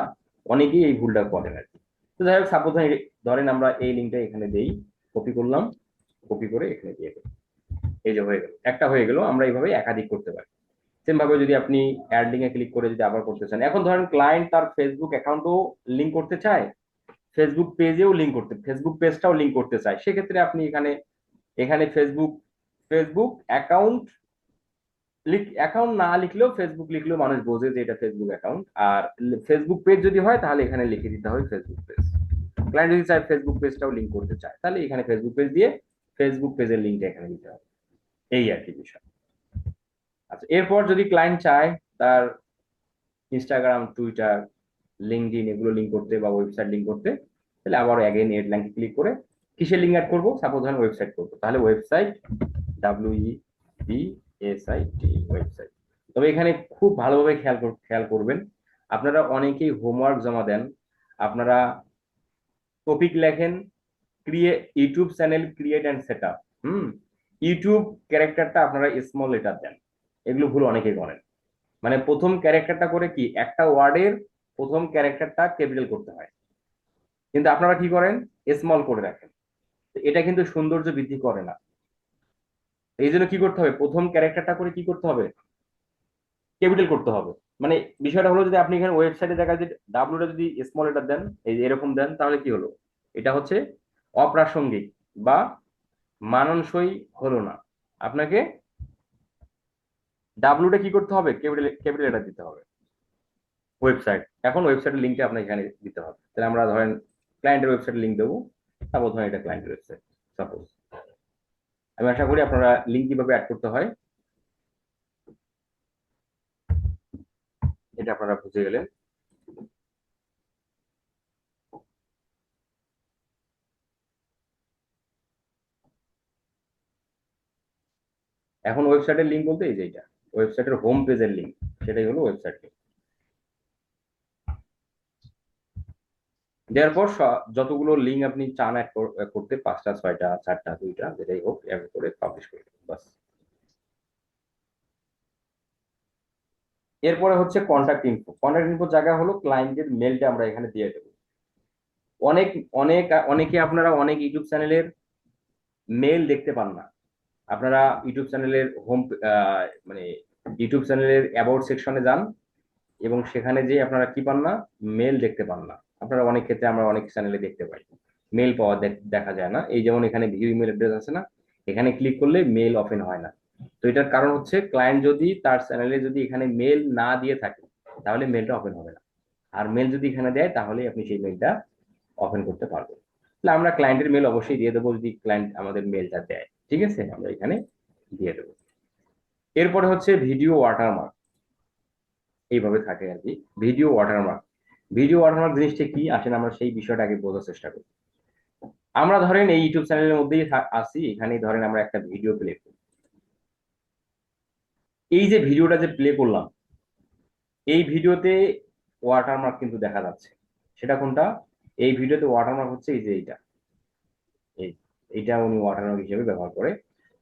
Speaker 1: অনেকেই এই ভুলটা করেন আর কি। তো যাই হোক, সাপোজ ধরেন আমরা এই লিঙ্কটা এখানে দেই, কপি করলাম, কপি করে এখানে দিয়ে দেবো, এই যে হয়ে গেল, একটা হয়ে গেল। আমরা এইভাবে একাধিক করতে পারি। সেম ভাবে যদি আপনি অ্যাড লিঙ্কে ক্লিক করে যদি আবার করতে চান, এখন ধরেন ক্লায়েন্ট তার ফেসবুক অ্যাকাউন্টও লিঙ্ক করতে চায়, ফেসবুক পেজেও লিঙ্ক করতে, ফেসবুক পেজটাও লিঙ্ক করতে চায়, সেক্ষেত্রে আপনি এখানে এখানে ফেসবুক ফেসবুক অ্যাকাউন্ট অ্যাকাউন্ট না লিখলেও ফেসবুক লিখলেও মানুষ বোঝে যে এটা ফেসবুক অ্যাকাউন্ট। আর ফেসবুক পেজ যদি হয় তাহলে এখানে লিখে দিতে হবে ফেসবুক পেজ। ক্লায়েন্ট যদি চায় ফেসবুক পেজটাও লিঙ্ক করতে চায়, তাহলে এখানে ফেসবুক পেজ দিয়ে ফেসবুক পেজের লিঙ্কটা এখানে দিতে হবে, এই আর কি বিষয়। আচ্ছা, এরপর যদি ক্লায়েন্ট চায় তার ইনস্টাগ্রাম, টুইটার, লিঙ্কডইন এগুলো লিঙ্ক করতে বা ওয়েবসাইট লিঙ্ক করতে, তাহলে আবার অ্যাগেন এড লিঙ্কে ক্লিক করে কিসের লিঙ্ক অ্যাড করবো, সাপোজ ধরেন ওয়েবসাইট করবো, তাহলে ওয়েবসাইট WEBSIT ওয়েবসাইট। তবে এখানে খুব ভালোভাবে খেয়াল করবেন, আপনারা অনেকেই হোমওয়ার্ক জমা দেন, আপনারা টপিক লেখেন YouTube channel create and set up, YouTube ক্যারেক্টারটা আপনারা স্মল লেটার দেন, এগুলো ভুল অনেকেই করেন। মানে প্রথম ক্যারেক্টারটা করে কি, একটা ওয়ার্ডের প্রথম ক্যারেক্টারটা ক্যাপিটাল করতে হয়, কিন্তু আপনারা কি করেন, স্মল করে রাখেন। এটা কিন্তু সৌন্দর্য বৃদ্ধি করে না। এই জন্য কি করতে হবে, প্রথম ক্যারেক্টারটা করে কি করতে হবে, ক্যাপিটাল করতে হবে। মানে বিষয়টা হলো, যদি আপনি এখানে ওয়েবসাইটে দেখা যায় ডাব্লুটা যদি স্মল লেটার দেন, এই যে এরকম দেন, তাহলে কি হলো, এটা হচ্ছে অপ্রাসঙ্গিক বা মানানসই হলো না। আপনাকে ডাব্লুটা কি করতে হবে, ক্যাপিটাল লেটার দিতে হবে। ওয়েবসাইট, এখন ওয়েবসাইটের লিঙ্কটা আপনাকে এখানে দিতে হবে। তাহলে আমরা ধরেন ক্লায়েন্টের ওয়েবসাইটের লিঙ্ক দেবো, সাপোজ ধরেন এটা ক্লায়েন্টের ওয়েবসাইট সাপোজ। আমি আশা করি আপনারা লিঙ্ক কিভাবে অ্যাড করতে হয় এটা আপনারা বুঝে গেলেন। এখন ওয়েবসাইটের লিঙ্ক বলতে এই যে এটা ওয়েবসাইটের হোম পেজের লিঙ্ক, সেটাই হলো ওয়েবসাইট লিঙ্ক। দেওয়ার পর যতগুলো লিঙ্ক আপনি চান অ্যাড করতে, 5টা 6টা 4টা 2টা যেটাই হোক, অ্যাড করে পাবলিশ করে দেবেন, বাস। এরপরে হচ্ছে কন্ট্যাক্ট ইনফো। কন্ট্যাক্ট ইনফো জায়গা হলো ক্লায়েন্টের মেলটা আমরা এখানে দিয়ে দেবো। অনেক অনেক অনেকে আপনারা অনেক ইউটিউব চ্যানেলের মেল দেখতে পান না। আপনারা ইউটিউব চ্যানেলের মানে ইউটিউব চ্যানেলের অ্যাবাউট সেকশনে যান এবং সেখানে যে আপনারা কি পান না, মেল দেখতে পান না। আপনারা অনেক ক্ষেত্রে আমরা অনেক চ্যানেলে দেখতে পাই মেল পাওয়া দেখা যায় না। এই যেমন এখানে ভিউ ইমেল অ্যাড্রেস আছে না, এখানে ক্লিক করলে মেল ওপেন হয় না। তো এটার কারণ হচ্ছে ক্লায়েন্ট যদি তার চ্যানেলে যদি এখানে মেল না দিয়ে থাকে তাহলে মেলটা ওপেন হবে না, আর মেল যদি এখানে দেয় তাহলে আপনি সেই মেলটা ওপেন করতে পারবেন। তাহলে আমরা ক্লায়েন্টের মেল অবশ্যই দিয়ে দেবো যদি ক্লায়েন্ট আমাদের মেলটা দেয়, ঠিক আছে, আমরা এখানে দিয়ে দেবো। এরপরে হচ্ছে ভিডিও ওয়াটারমার্ক, এইভাবে থাকে আর কি। ভিডিও ওয়াটারমার্ক, ভিডিও ওয়াটারমার্ক জিনিসটা কি, আসেন আমরা সেই বিষয়টা আগে বোঝার চেষ্টা করি। আমরা ধরেন এই ইউটিউব চ্যানেলের মধ্যেই আসি, এখানে ধরেন আমরা একটা ভিডিও প্লে করি। এই যে ভিডিওটা যে প্লে করলাম, এই ভিডিওতে ওয়াটারমার্ক কিন্তু দেখা যাচ্ছে। সেটা কোনটা, এই ভিডিওতে ওয়াটারমার্ক হচ্ছে এই যে এইটা উনি ওয়াটারমার্ক হিসেবে ব্যবহার করে।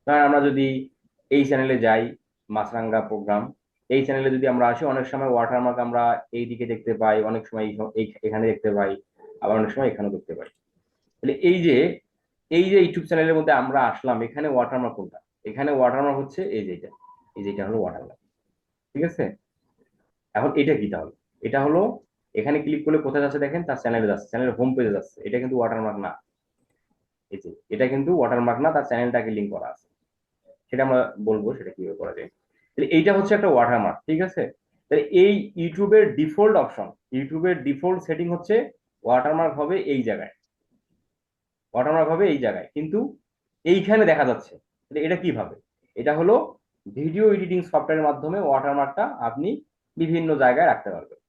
Speaker 1: কারণ আমরা যদি এই চ্যানেলে যাই, মাছরাঙ্গা প্রোগ্রাম, এই চ্যানেলে যদি আমরা আসি, অনেক সময় ওয়াটারমার্ক আমরা এই দিকে দেখতে পাই, অনেক সময় এখানে দেখতে পাই, আবার অনেক সময় এখানেও দেখতে পাই। তাহলে এই যে ইউটিউব চ্যানেলের মধ্যে আমরা আসলাম, এখানে ওয়াটারমার্ক কোনটা, এখানে ওয়াটারমার্ক হচ্ছে এই যেটা হলো ওয়াটারমার্ক, ঠিক আছে। এখন এটা কি, তাহলে এটা হলো এখানে ক্লিক করলে কোথায় যাচ্ছে দেখেন, তার চ্যানেলে যাচ্ছে, চ্যানেলের হোম পেজে যাচ্ছে। এটা কিন্তু ওয়াটারমার্ক না, এই যে এটা কিন্তু ওয়াটারমার্ক না, তার চ্যানেলটাকে লিঙ্ক করা আছে। সেটা আমরা বলবো সেটা কিভাবে করা যায়। তাহলে এইটা হচ্ছে একটা ওয়াটারমার্ক, ঠিক আছে। তাহলে এই ইউটিউবের ডিফল্ট অপশন, ইউটিউবের ডিফল্ট সেটিং হচ্ছে ওয়াটারমার্ক হবে এই জায়গায়, ওয়াটারমার্ক হবে এই জায়গায়, কিন্তু এইখানে দেখা যাচ্ছে। এটা কিভাবে? এটা হলো ভিডিও এডিটিং সফটওয়্যারের মাধ্যমে ওয়াটারমার্কটা আপনি বিভিন্ন জায়গায় রাখতে পারবেন।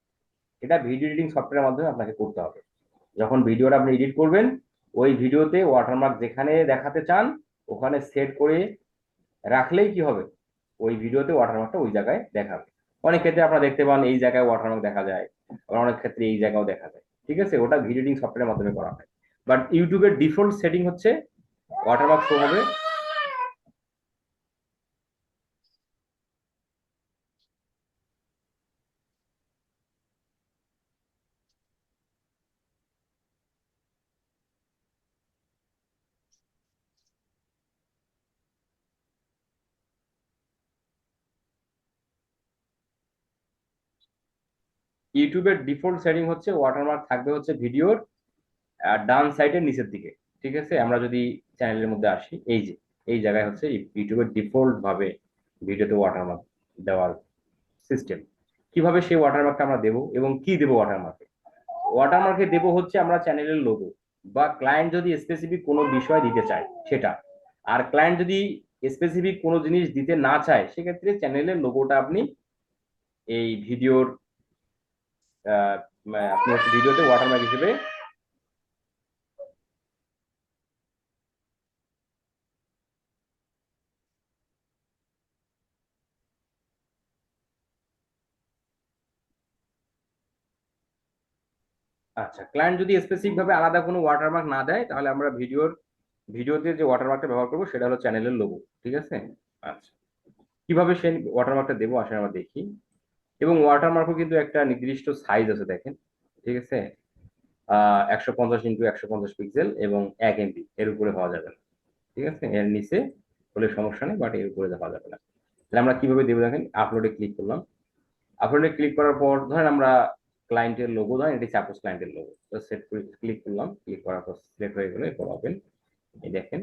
Speaker 1: এটা ভিডিও এডিটিং সফটওয়্যারের মাধ্যমে আপনাকে করতে হবে। যখন ভিডিওটা আপনি এডিট করবেন, ওই ভিডিওতে ওয়াটারমার্ক যেখানে দেখাতে চান ওখানে সেট করে রাখলেই কি হবে, ওই ভিডিওতে ওয়াটারমার্কটা ওই জায়গায় দেখাবে। অনেক ক্ষেত্রে আপনারা দেখতে পান এই জায়গায় ওয়াটারমার্ক দেখা যায়, আবার অনেক ক্ষেত্রে এই জায়গাও দেখা যায়। ঠিক আছে, ওটা ভিডিও এডিটিং সফটওয়্যারের মাধ্যমে করা হয়। বাট ইউটিউবের ডিফল্ট সেটিং হচ্ছে ওয়াটারমার্ক শো হবে ইউটিউবের ডিফল্ট সেটিং হচ্ছে ওয়াটারমার্ক থাকবে হচ্ছে ভিডিওর ডান সাইডের নিচের দিকে। ঠিক আছে, আমরা যদি চ্যানেলের মধ্যে আসি, এই যে এই জায়গায় হচ্ছে ইউটিউবের ডিফল্ট ভাবে ভিডিওতে ওয়াটারমার্ক দেওয়ার সিস্টেম। কিভাবে সেই ওয়াটারমার্কটা আমরা দেবো এবং কি দেবো ওয়াটারমার্কে? ওয়াটারমার্কে দেবো হচ্ছে আমরা চ্যানেলের লোগো, বা ক্লায়েন্ট যদি স্পেসিফিক কোনো বিষয় দিতে চায় সেটা। আর ক্লায়েন্ট যদি স্পেসিফিক কোনো জিনিস দিতে না চায়, সেক্ষেত্রে চ্যানেলের লোগোটা আপনি এই ভিডিওর আপনি হচ্ছে ভিডিওতে ওয়াটারমার্ক হিসেবে আচ্ছা, ক্লায়েন্ট যদি স্পেসিফিক ভাবে আলাদা কোনো ওয়াটারমার্ক না দেয়, তাহলে আমরা ভিডিওতে যে ওয়াটারমার্কটা ব্যবহার করবো সেটা হলো চ্যানেলের লোগো। ঠিক আছে, আচ্ছা, কিভাবে সেই ওয়াটারমার্কটা দেবো আসলে আমরা দেখি। এবং ওয়াটারমার্কও কিন্তু একটা নির্দিষ্ট সাইজ আছে, দেখেন। ঠিক আছে, 150x150 পিক্সেল এবং 1 MB, এর উপরে হওয়া যাবে না। ঠিক আছে, এর নিচে হলে সমস্যা নেই, বাট এর উপরে দেওয়া যাবে না। তাহলে আমরা কিভাবে দেবো দেখেন, আপলোডে ক্লিক করলাম। আপলোডে ক্লিক করার পর ধরেন আমরা ক্লায়েন্টের লোগো, ধরেন এটি সাপোজ ক্লায়েন্টের লোগো, তো সেট ক্লিক করলাম। ক্লিক করার পর সিলেক্ট হয়ে গেল, এরপর ওপেন। এই দেখেন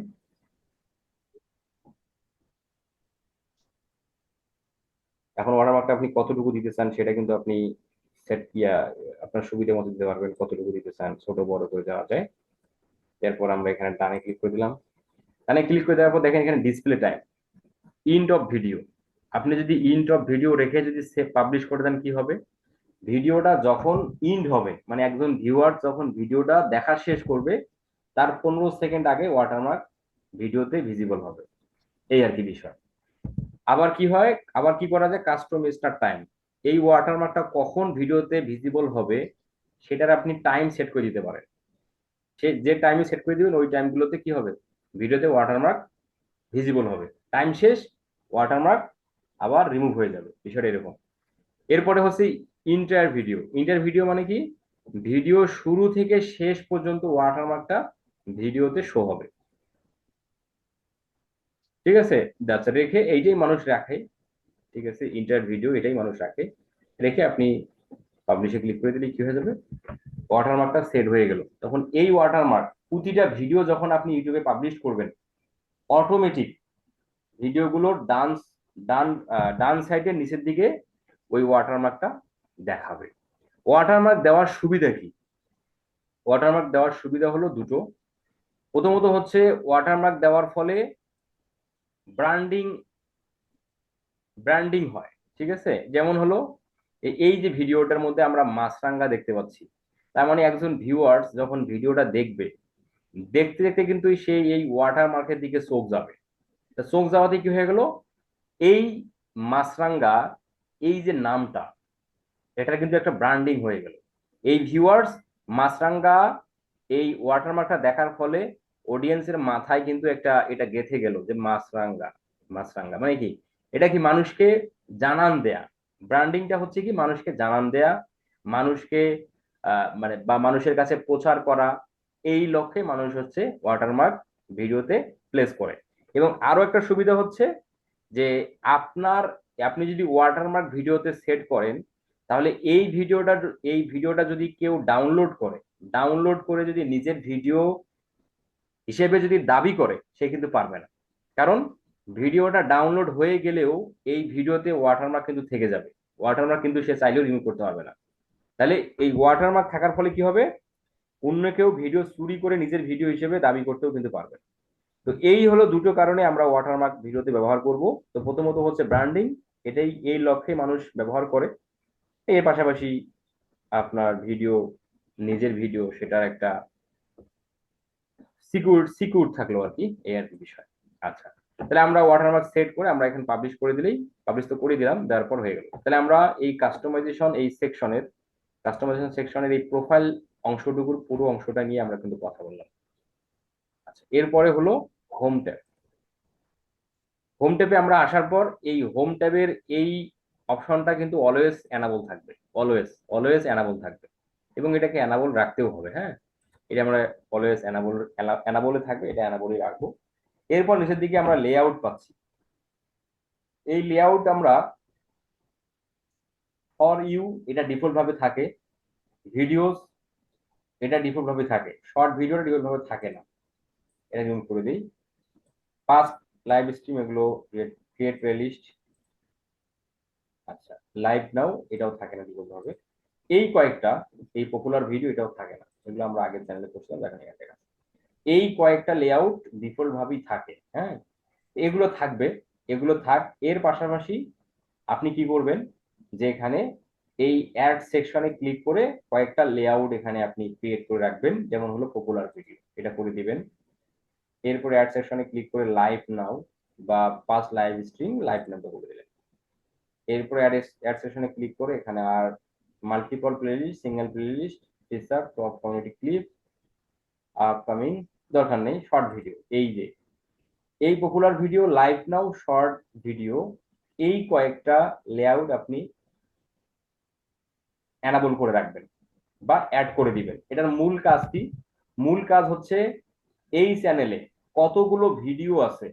Speaker 1: এখন ওয়াটারমার্কটা আপনি কতটুকু দিতে চান সেটা কিন্তু আপনি সেট আপনার সুবিধা মতো দিতে পারবেন। কতটুকু দিতে চান, ছোট বড় করে দেওয়া যায়। এরপর আমরা এখানে ডানে ক্লিক করে দিলাম। ডানে ক্লিক করে দেওয়ার পর দেখেন এখানে ডিসপ্লে টাইম, ইন্ড অফ ভিডিও। আপনি যদি ইন্ড অফ ভিডিও রেখে যদি সেভ পাবলিশ করে দেন, কি হবে, ভিডিওটা যখন ইন্ড হবে, মানে একজন ভিউয়ার যখন ভিডিওটা দেখা শেষ করবে, তার 15 সেকেন্ড আগে ওয়াটারমার্ক ভিডিওতে ভিজিবল হবে। এই আর কি বিষয়। আবার কি হয়, আবার কি করা যায়, কাস্টম স্টার্ট টাইম। এই ওয়াটারমার্কটা কখন ভিডিওতে ভিজিবল হবে সেটার আপনি টাইম সেট করে দিতে পারেন। সে যে টাইমে সেট করে দিবেন ওই টাইমগুলোতে কি হবে, ভিডিওতে ওয়াটারমার্ক ভিজিবল হবে। টাইম শেষ, ওয়াটারমার্ক আবার রিমুভ হয়ে যাবে, বিষয়টা এরকম। এরপরে হচ্ছে ইন্টার ভিডিও। ইন্টার ভিডিও মানে কি, ভিডিও শুরু থেকে শেষ পর্যন্ত ওয়াটারমার্কটা ভিডিওতে শো হবে। ঠিক আছে, আচ্ছা, রেখে এইটাই মানুষ রাখে। ঠিক আছে, ইন্টার ভিডিও এটাই মানুষ রাখে। রেখে আপনি পাবলিশে ক্লিক করে দিলে কি হয়ে যাবে, ওয়াটারমার্কটা সেট হয়ে গেল। তখন এই ওয়াটারমার্ক প্রতিটা ভিডিও যখন আপনি ইউটিউবে পাবলিশ করবেন, অটোমেটিক ভিডিওগুলোর ডান ডান সাইডের নিচের দিকে ওই ওয়াটারমার্কটা দেখাবে। ওয়াটারমার্ক দেওয়ার সুবিধা কি? ওয়াটারমার্ক দেওয়ার সুবিধা হলো দুটো। প্রথমত হচ্ছে ওয়াটারমার্ক দেওয়ার ফলে ব্র্যান্ডিং ব্র্যান্ডিং হয়। ঠিক আছে, যেমন হলো এই যে ভিডিওটার মধ্যে আমরা মাছরাঙ্গা দেখতে পাচ্ছি, তার মানে একজন ভিউয়ার্স যখন ভিডিওটা দেখবে, দেখতে দেখতে কিন্তু সেই এই ওয়াটারমার্কের দিকে চোখ যাবে। তা চোখ যাওয়াতে কি হয়ে গেল, এই মাছরাঙ্গা, এই যে নামটা, এটা কিন্তু একটা ব্র্যান্ডিং হয়ে গেল। এই ভিউয়ার্স মাছরাঙ্গা এই ওয়াটারমার্কটা দেখার ফলে অডিয়েন্সের মাথায় কিন্তু একটা এটা গেঁথে গেল যে মাছরাঙ্গা। মাছরাঙ্গা মানে কি, এটা কি মানুষকে জানান দেয়া। ব্র্যান্ডিংটা হচ্ছে কি মানুষকে জানান দেয়া, মানুষকে মানে বা মানুষের কাছে প্রচার করা। এই লক্ষ্যে মানুষ হচ্ছে ওয়াটারমার্ক ভিডিওতে প্লেস করে। এবং আরো একটা সুবিধা হচ্ছে যে আপনি যদি ওয়াটারমার্ক ভিডিওতে সেট করেন, তাহলে এই ভিডিওটা যদি কেউ ডাউনলোড করে যদি নিজের ভিডিও হিসেবে যদি দাবি করে, সে কিন্তু পারবে না। কারণ ভিডিওটা ডাউনলোড হয়ে গেলেও এই ভিডিওতে ওয়াটারমার্ক কিন্তু থেকে যাবে। ওয়াটারমার্ক কিন্তু সে চাইলেও রিমুভ করতে পারবে না। তাহলে এই ওয়াটারমার্ক থাকার ফলে কি হবে, অন্য কেউ ভিডিও চুরি করে নিজের ভিডিও হিসেবে দাবি করতেও কিন্তু পারবে। তো এই হলো দুটো কারণে আমরা ওয়াটারমার্ক ভিডিওতে ব্যবহার করব। তো প্রথমত হচ্ছে ব্র্যান্ডিং, এটাই এই লক্ষ্যে মানুষ ব্যবহার করে। এর পাশাপাশি আপনার ভিডিও, নিজের ভিডিও, সেটার একটা সিকিউর থাকলো আর কি, এই আর কি বিষয়। আচ্ছা, তাহলে আমরা ওয়াটারমার্ক সেট করে আমরা এখানে পাবলিশ করে দিলেই, পাবলিশ তো করে দিলাম, দেওয়ার পর হয়ে গেল। তাহলে আমরা এই কাস্টমাইজেশন সেকশনের এই প্রোফাইল অংশটুকুর পুরো অংশটা নিয়ে আমরা কিন্তু কথা বললাম। আচ্ছা, এরপরে হলো হোম ট্যাব। হোম ট্যাবে আমরা আসার পর এই হোম ট্যাবের এই অপশনটা কিন্তু অলওয়েজ এনাবল থাকবে, অলওয়েজ এনাবল থাকবে, এবং এটাকে এনাবল রাখতেও হবে। হ্যাঁ, এটা আমরা অলওয়েজ এনাবলে থাকবে, এটা এনাবলই রাখবো। এরপর নিচের দিকে আমরা লেআউট পাচ্ছি। এই লেআউট আমরা ফর ইউ এটা ডিফল্ট ভাবে থাকে, ভিডিওস এটা ডিফল্ট ভাবে থাকে, শর্ট ভিডিওটা ডিফল্ট ভাবে থাকে না, এটা রিমুভ করে দিই। পাস্ট লাইভ স্ট্রিম এগুলো ক্রিয়েট প্লেলিস্ট, আচ্ছা লাইভ নাও এটাও থাকে না ডিফল্ট ভাবে। এই কয়েকটা, এই পপুলার ভিডিও এটাও থাকে না, এগুলো আমরা আগের চ্যানেলে করছিলাম, দেখেন এখানে দেখা যাচ্ছে। এই কয়েকটা লেআউট ডিফল্ট ভাবেই থাকে। হ্যাঁ, এগুলো থাকবে, এগুলো থাক। এর পাশাপাশি আপনি কি করবেন, যে এখানে এই অ্যাড সেকশনে ক্লিক করে কয়েকটা লেআউট এখানে আপনি ক্রিয়েট করে রাখবেন, যেমন হলো পপুলার ভিডিও, এটা করে দিবেন। এরপরে অ্যাড সেকশনে ক্লিক করে লাইভ নাও বা পাস লাইভ স্ট্রিম লাইভ নামটা করে দিলেন। এরপরে অ্যাড সেকশনে ক্লিক করে এখানে আর multiple playlist, single playlist, teaser, top community clip, upcoming দরকার নেই, শর্ট ভিডিও, এই যে এই popular video, live now, short video, এই কয়েকটা লেআউট আপনি এনাবল করে রাখবেন বা অ্যাড করে দিবেন। এটার মূল কাজ কি? মূল কাজ হচ্ছে এই চ্যানেলে কতগুলো ভিডিও আছে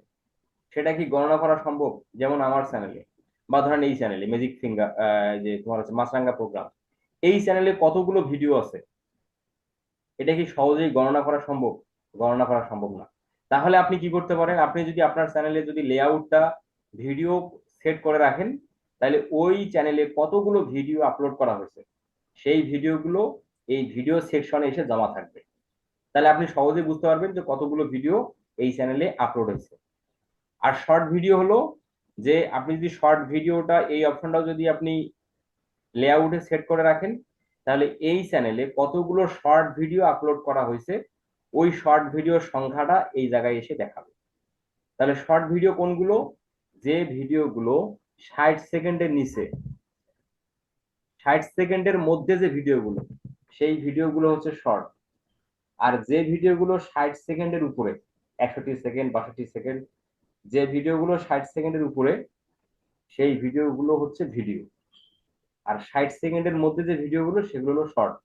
Speaker 1: সেটা কি গণনা করা সম্ভব। যেমন আমার চ্যানেলে বা ধরেন এই চ্যানেলে ম্যাজিক ফিঙ্গার, যে তোমার হচ্ছে মাছরাঙ্গা প্রোগ্রাম, এই চ্যানেলে কতগুলো ভিডিও আছে এটা কি সহজেই গণনা করা সম্ভব? গণনা করা সম্ভব না। তাহলে আপনি কি করতে পারেন, আপনি যদি আপনার চ্যানেলে যদি লেআউটটা ভিডিও সেট করে রাখেন, তাহলে ওই চ্যানেলে কতগুলো ভিডিও আপলোড করা হয়েছে সেই ভিডিওগুলো এই ভিডিও সেকশনে এসে জমা থাকবে। তাহলে আপনি সহজেই বুঝতে পারবেন যে কতগুলো ভিডিও এই চ্যানেলে আপলোড হয়েছে। আর শর্ট ভিডিও হলো যে আপনি যদি শর্ট ভিডিওটা, এই অপশনটাও যদি আপনি লেআউটে সেট করে রাখেন, তাহলে এই চ্যানেলে কতগুলো শর্ট ভিডিও আপলোড করা হয়েছে ওই শর্ট ভিডিওর সংখ্যাটা এই জায়গায় এসে দেখাবে। তাহলে শর্ট ভিডিও কোনগুলো? যে ভিডিওগুলো 60 সেকেন্ডের নিচে, 60 সেকেন্ডের মধ্যে যে ভিডিওগুলো, সেই ভিডিওগুলো হচ্ছে শর্ট। আর যে ভিডিওগুলো 60 সেকেন্ডের উপরে, 61 সেকেন্ড, 62 সেকেন্ড, যে ভিডিওগুলো 60 সেকেন্ডের উপরে সেই ভিডিওগুলো হচ্ছে ভিডিও। আর 60 সেকেন্ডের মধ্যে যে ভিডিওগুলো সেগুলো হলো শর্ট।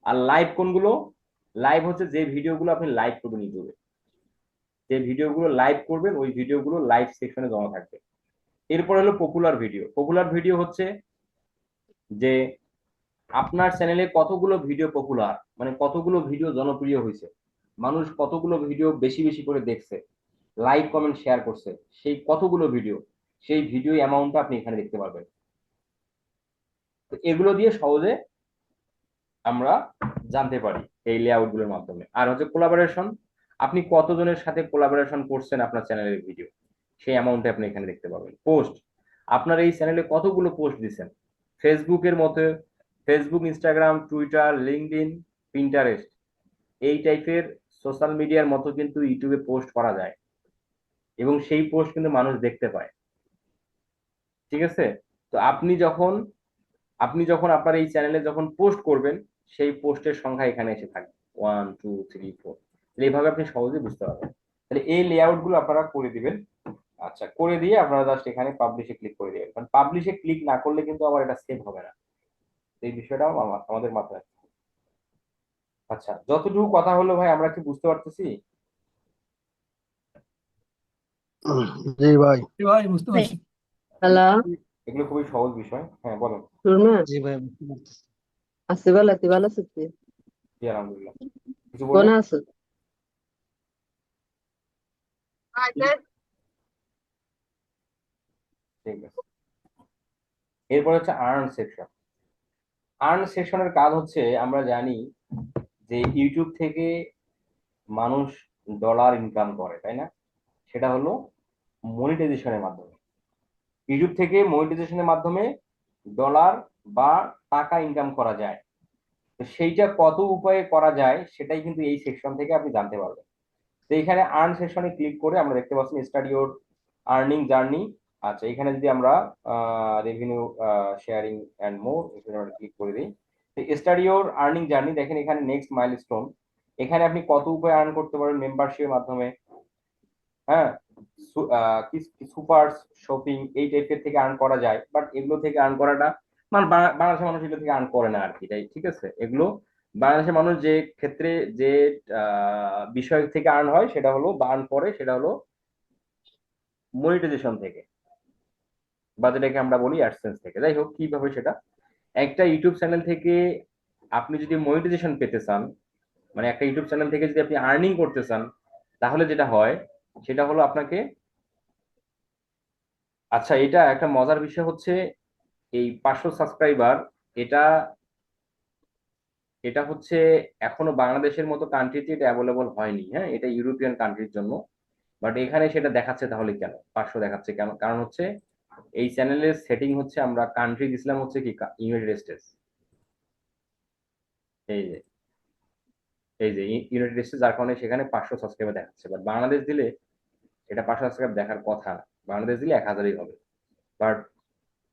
Speaker 1: আর লাইভ কোনগুলো? লাইভ হচ্ছে যে ভিডিওগুলো আপনি লাইভ করবেন ইউটিউবে, যে ভিডিওগুলো লাইভ করবেন ওই ভিডিওগুলো লাইভ সেকশনে জমা থাকবে। এরপর হলো পপুলার ভিডিও। পপুলার ভিডিও হচ্ছে যে আপনার চ্যানেলে কতগুলো ভিডিও পপুলার, মানে কতগুলো ভিডিও জনপ্রিয় হয়েছে, মানুষ কতগুলো ভিডিও বেশি বেশি করে দেখছে, লাইক কমেন্ট শেয়ার করছে, সেই কতগুলো ভিডিও, সেই ভিডিও অ্যামাউন্টটা আপনি এখানে দেখতে পারবেন। তো এগুলো দিয়ে সহজে আমরা জানতে পারি এই লেআউট গুলোর মাধ্যমে। আর হচ্ছে কোলাবোরেশন, আপনি কতজনের সাথে কোলাবোরেশন করছেন আপনার চ্যানেলের ভিডিও, সেই অ্যামাউন্টে আপনি এখানে দেখতে পাবেন। পোস্ট, আপনার এই চ্যানেলে কতগুলো পোস্ট দিচ্ছেন, ফেসবুকের মতো, Facebook, Instagram, Twitter, LinkedIn, Pinterest, এই টাইপের সোশ্যাল মিডিয়ার মতো কিন্তু ইউটিউবে পোস্ট করা যায় এবং সেই পোস্ট কিন্তু মানুষ দেখতে পায়। ঠিক আছে? তো আপনি যখন আপনার এই চ্যানেলে যখন পোস্ট করবেন, সেই পোস্টের সংখ্যা এখানে এসে থাকবে 1 2 3 4। এইভাবে আপনি সহজেই বুঝতে পারবেন। তাহলে এই লেআউট গুলো আপনারা করে দিবেন। আচ্ছা, করে দিয়ে আপনারা জাস্ট এখানে পাবলিশে ক্লিক করে দিবেন, কারণ পাবলিশে ক্লিক না করলে কিন্তু আবার এটা সেভ হবে না। এই বিষয়টাও আমাদের মাথায় রাখতে হবে। আচ্ছা, যতটুকু কথা হলো ভাই, আমরা কি বুঝতে পারতেছি?
Speaker 6: জি ভাই।
Speaker 7: ভাই বুঝতে পারছি।
Speaker 8: হ্যালো
Speaker 1: এগুলো খুবই সহজ বিষয়। হ্যাঁ বলুন।
Speaker 8: সুরমা
Speaker 7: জি ভাই বুঝতে পারছি।
Speaker 8: আছি ভালো তুই ভালো আছিস তুই?
Speaker 1: জি আলহামদুলিল্লাহ। কিছু
Speaker 8: কোন
Speaker 1: বলবেন?
Speaker 8: আছো?
Speaker 1: ঠিক আছে। এরপর হচ্ছে আর্ন সেকশন। আর্ন সেকশনের কাজ হচ্ছে, আমরা জানি যে যে ইউটিউব থেকে মানুষ ডলার ইনকাম করে, তাই না? সেটা হলো মনিটাইজেশনের মাধ্যমে। ইউটিউব থেকে মনিটাইজেশনের মাধ্যমে ডলার বা টাকা ইনকাম করা যায়। তো সেইটা কত উপায়ে করা যায় সেটাই কিন্তু এই সেকশন থেকে আপনি জানতে পারবেন। তো এখানে আর্ন সেকশনে ক্লিক করে আমরা দেখতে পাচ্ছি স্টাডি ইওর আর্নিং জার্নি। আচ্ছা, এখানে যদি আমরা রেভিনিউ শেয়ারিং অ্যান্ড মোর এখানে আমরা ক্লিক করে দিই, তো স্টাডি ইওর আর্নিং জার্নি দেখেন এখানে নেক্সট মাইলস্টোন। এখানে আপনি কত উপায়ে আর্ন করতে পারেন মেম্বারশিপের মাধ্যমে, হ্যাঁ, সুপার শপিং এই টাইপের থেকে আর্ন করা যায়, বাট এগুলো থেকে আর্ন করাটা মানে বাংলাদেশের মানুষ এগুলো থেকে আর্ন করে না আর কি, তাই ঠিক আছে। এগুলো বাংলাদেশের মানুষ যে ক্ষেত্রে যে বিষয় থেকে আর্ন হয় সেটা হলো বা আর্ন করে সেটা হলো মনিটাইজেশন থেকে, বা যেটাকে আমরা বলি অ্যাডসেন্স থেকে। যাই হোক, কিভাবে সেটা, একটা ইউটিউব চ্যানেল থেকে আপনি যদি মনিটাইজেশন পেতে চান, মানে একটা ইউটিউব চ্যানেল থেকে যদি আপনি আর্নিং করতে চান, তাহলে যেটা হয় সেটা হলো আপনাকে, আচ্ছা এটা একটা মজার বিষয় হচ্ছে এই 500 সাবস্ক্রাইবার, এটা এটা হচ্ছে এখনো বাংলাদেশের মতো কান্ট্রিতে এটা অ্যাভেলেবল হয়নি। হ্যাঁ, এটা ইউরোপিয়ান কান্ট্রির জন্য, বাট এখানে সেটা দেখাচ্ছে। তাহলে কেন 500 দেখাচ্ছে কেন? কারণ হচ্ছে এই চ্যানেলের সেটিং হচ্ছে আমরা কান্ট্রি দিছিলাম হচ্ছে কি ইউনাইটেড স্টেটস। এই যে ইউনাইটেড স্টেটস, যার কারণে সেখানে 500 সাবস্ক্রাইবার দেখাচ্ছে, বাট বাংলাদেশ দিলে এটা 500 সাবস্ক্রাইবার দেখার কথা না, বাংলাদেশ দিলে 1000ই হবে। বাট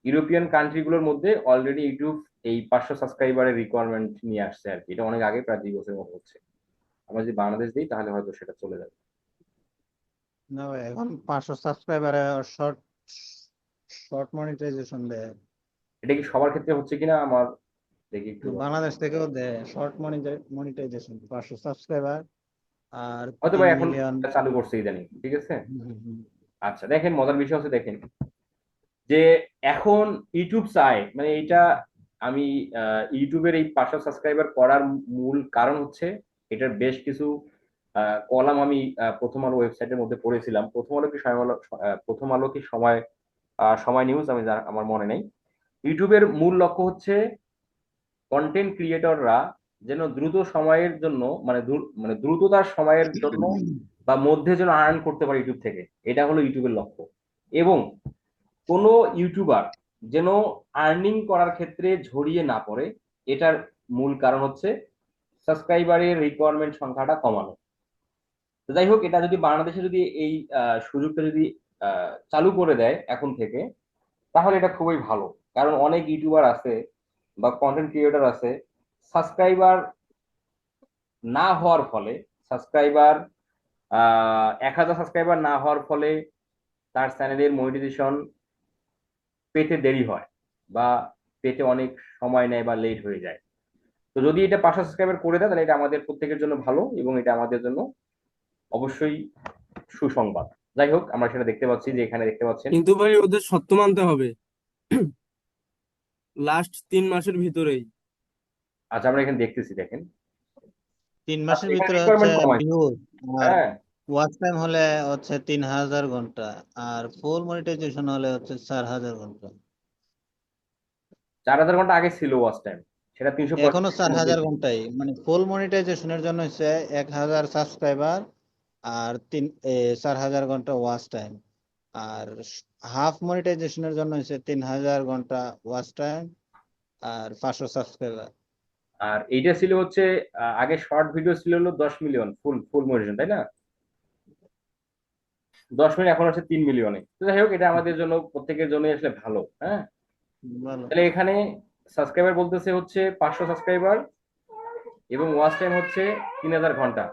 Speaker 1: ইউরোপিয়ান কান্ট্রিগুলোর মধ্যে অলরেডি ইউটিউব এই 500 সাবস্ক্রাইবারের রিকোয়ারমেন্ট নিয়ে আসছে আর কি। এটা অনেক আগে, প্রায় 2 বছরের মতো হচ্ছে। আমরা যদি বাংলাদেশ দিই তাহলে হয়তো সেটা চলে যাবে।
Speaker 9: না ভাই, এখন 500 সাবস্ক্রাইবারে শর্ট শর্ট মনিটাইজেশন দেয়।
Speaker 1: এটা কি সবার ক্ষেত্রে হচ্ছে কিনা আমার দেখি একটু,
Speaker 9: বাংলাদেশ থেকেও দেয় শর্ট মনিটাইজেশন 500 সাবস্ক্রাইবার আর
Speaker 1: হয়তো
Speaker 9: 3
Speaker 1: বা এখন
Speaker 9: মিলিয়ন।
Speaker 1: চালু করছে ইদানিং, ঠিক আছে। আচ্ছা দেখেন, মজার বিষয় হচ্ছে দেখেন যে এখন ইউটিউব চায়, মানে এইটা আমি ইউটিউবের এই 500 সাবস্ক্রাইবার করার মূল কারণ হচ্ছে এটার বেশ কিছু কলাম আমি প্রথম আলো ওয়েবসাইটের মধ্যে পড়েছিলাম। প্রথম আলো কি সময় নিউজ, আমি আমার মনে নেই। ইউটিউবের মূল লক্ষ্য হচ্ছে কন্টেন্ট ক্রিয়েটররা যেন দ্রুত সময়ের জন্য, মানে দ্রুততার সময়ের জন্য বা মধ্যে যেন আর্ন করতে পারে ইউটিউব থেকে, এটা হলো ইউটিউবের লক্ষ্য। এবং কোনো ইউটিউবার যেন আর্নিং করার ক্ষেত্রে ঝরিয়ে না পড়ে, এটার মূল কারণ হচ্ছে সাবস্ক্রাইবারের রিকোয়ারমেন্ট সংখ্যাটা কমানো। তো যাই হোক, এটা যদি বাংলাদেশে যদি এই সুযোগটা যদি চালু করে দেয় এখন থেকে, তাহলে এটা খুবই ভালো। কারণ অনেক ইউটিউবার আছে বা কন্টেন্ট ক্রিয়েটর আছে, সাবস্ক্রাইবার না হওয়ার ফলে, সাবস্ক্রাইবার 1000 সাবস্ক্রাইবার না হওয়ার ফলে তার চ্যানেলের মনিটাইজেশন পেতে দেরি হয় বা পেতে অনেক সময় নেয় বা লেট হয়ে যায়। তো যদি এটা 500 সাবস্ক্রাইবার করে দেয় তাহলে এটা আমাদের প্রত্যেকের জন্য ভালো এবং এটা আমাদের জন্য অবশ্যই সুসংবাদ। যাই হোক, আমরা সেটা দেখতে পাচ্ছি যে এখানে দেখতে পাচ্ছেন।
Speaker 10: কিন্তু ভাই ওদের সত্য মানতে হবে লাস্ট 3 মাসের ভিতরেই।
Speaker 1: আচ্ছা, আমরা এখানে দেখতেছি, দেখেন
Speaker 9: 3
Speaker 1: আচ্ছা,
Speaker 9: মাসের
Speaker 1: এখানে
Speaker 9: ভিতরে হচ্ছে
Speaker 1: রিকোয়ারমেন্ট কমাইছে।
Speaker 9: ভিউ আর
Speaker 1: হ্যাঁ,
Speaker 9: ওয়াচ টাইম হলে হচ্ছে 3000 ঘন্টা আর ফুল মনিটাইজেশন হলে হচ্ছে 4000 ঘন্টা।
Speaker 1: 4000 ঘন্টা আগে ছিল ওয়াচ টাইম, সেটা 365
Speaker 9: এখনো
Speaker 1: এর মধ্যে
Speaker 9: 4000
Speaker 1: ছিল।
Speaker 9: ঘন্টাই, মানে ফুল মনিটাইজেশনের জন্য হচ্ছে 1000 সাবস্ক্রাইবার আর 4000 ঘন্টা ওয়াচ টাইম। আর হাফ মনিটাইজেশনের জন্য হচ্ছে 3000 ঘন্টা ওয়াচ টাইম আর 500 সাবস্ক্রাইবার।
Speaker 1: আর এইটা ছিল হচ্ছে আগে শর্ট ভিডিও ছিল হলো 10 মিলিয়ন ফুল ফুল মনিটাইজেশন, তাই না? 10 মিলিয়ন, এখন হচ্ছে 3 মিলিয়নে। তো যাই হোক, এটা আমাদের জন্য প্রত্যেকের জন্য আসলে ভালো। হ্যাঁ,
Speaker 9: ভালো।
Speaker 1: তাহলে এখানে সাবস্ক্রাইবার বলতেছে হচ্ছে 500 সাবস্ক্রাইবার এবং ওয়াচ টাইম হচ্ছে 3000 ঘন্টা।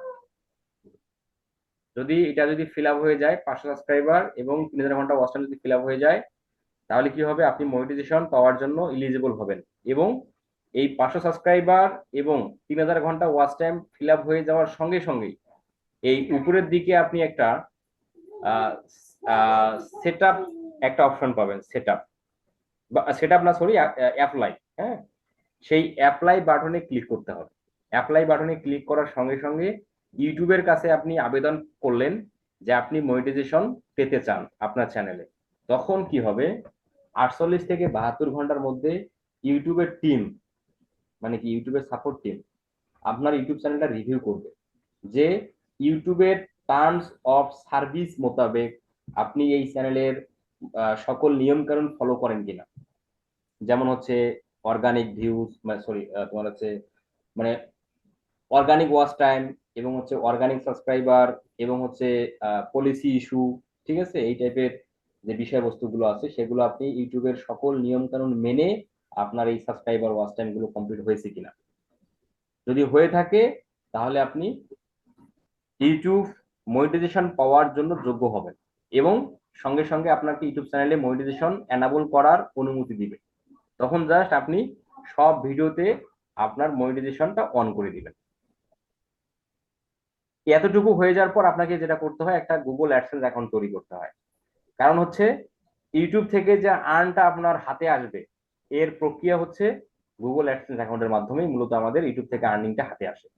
Speaker 1: যদি এটা যদি ফিল আপ হয়ে যায়, 500 সাবস্ক্রাইবার এবং 3000 ঘন্টা ওয়াচ টাইম যদি ফিল আপ হয়ে যায়, তাহলে কি হবে, আপনি মনিটাইজেশন পাওয়ার জন্য এলিজিবল হবেন। এবং এই 500 সাবস্ক্রাইবার এবং 3000 ঘন্টা ওয়াচ টাইম ফিল আপ হয়ে যাওয়ার সঙ্গে সঙ্গেই এই উপরের দিকে আপনি একটা সেট আপ একটা অপশন পাবেন। সেট আপ না, সরি, অ্যাপ্লাই। হ্যাঁ, সেই অ্যাপ্লাই বাটনে ক্লিক করতে হবে। অ্যাপ্লাই বাটনে ক্লিক করার সঙ্গে সঙ্গে ইউটিউবের কাছে আপনি আবেদন করলেন যে আপনি মনিটাইজেশন পেতে চান আপনার চ্যানেলে। তখন কি হবে, 48 থেকে 72 ঘন্টার মধ্যে ইউটিউবের টিম, মানে কি ইউটিউবের সাপোর্ট টিম, আপনার ইউটিউব চ্যানেলটা রিভিউ করবে যে ইউটিউবের টার্মস অফ সার্ভিস মোতাবেক আপনি এই চ্যানেলের সকল নিয়ম কানুন ফলো করেন কিনা। যেমন হচ্ছে অর্গানিক ভিউজ, সরি তোমার হচ্ছে মানে অর্গানিক ওয়াচ টাইম, এবং হচ্ছে অর্গানিক সাবস্ক্রাইবার, এবং হচ্ছে পলিসি ইস্যু, ঠিক আছে, এই টাইপের যে বিষয়বস্তুগুলো আছে সেগুলো আপনি ইউটিউবের সকল নিয়ম কানুন মেনে আপনার এই সাবস্ক্রাইবার ওয়াচ টাইম গুলো কমপ্লিট হয়েছে কিনা। যদি হয়ে থাকে তাহলে আপনি ইউটিউব মনিটাইজেশন পাওয়ার জন্য যোগ্য হবেন, এবং সঙ্গে সঙ্গে আপনাকে ইউটিউব চ্যানেলে মনিটাইজেশন এনাবল করার অনুমতি দিবে। তখন জাস্ট আপনি সব ভিডিওতে আপনার মনিটাইজেশনটা অন করে দিবেন। এতটুকু হয়ে যাওয়ার পর আপনাকে যেটা করতে হয়, একটা গুগল অ্যাডসেন্স অ্যাকাউন্ট তৈরি করতে হয়। কারণ হচ্ছে ইউটিউব থেকে যে আর্নটা আপনার হাতে আসবে এর প্রক্রিয়া হচ্ছে গুগল অ্যাডসেন্স অ্যাকাউন্টের মাধ্যমেই মূলত আমাদের ইউটিউব থেকে আর্নিংটা হাতে আসে।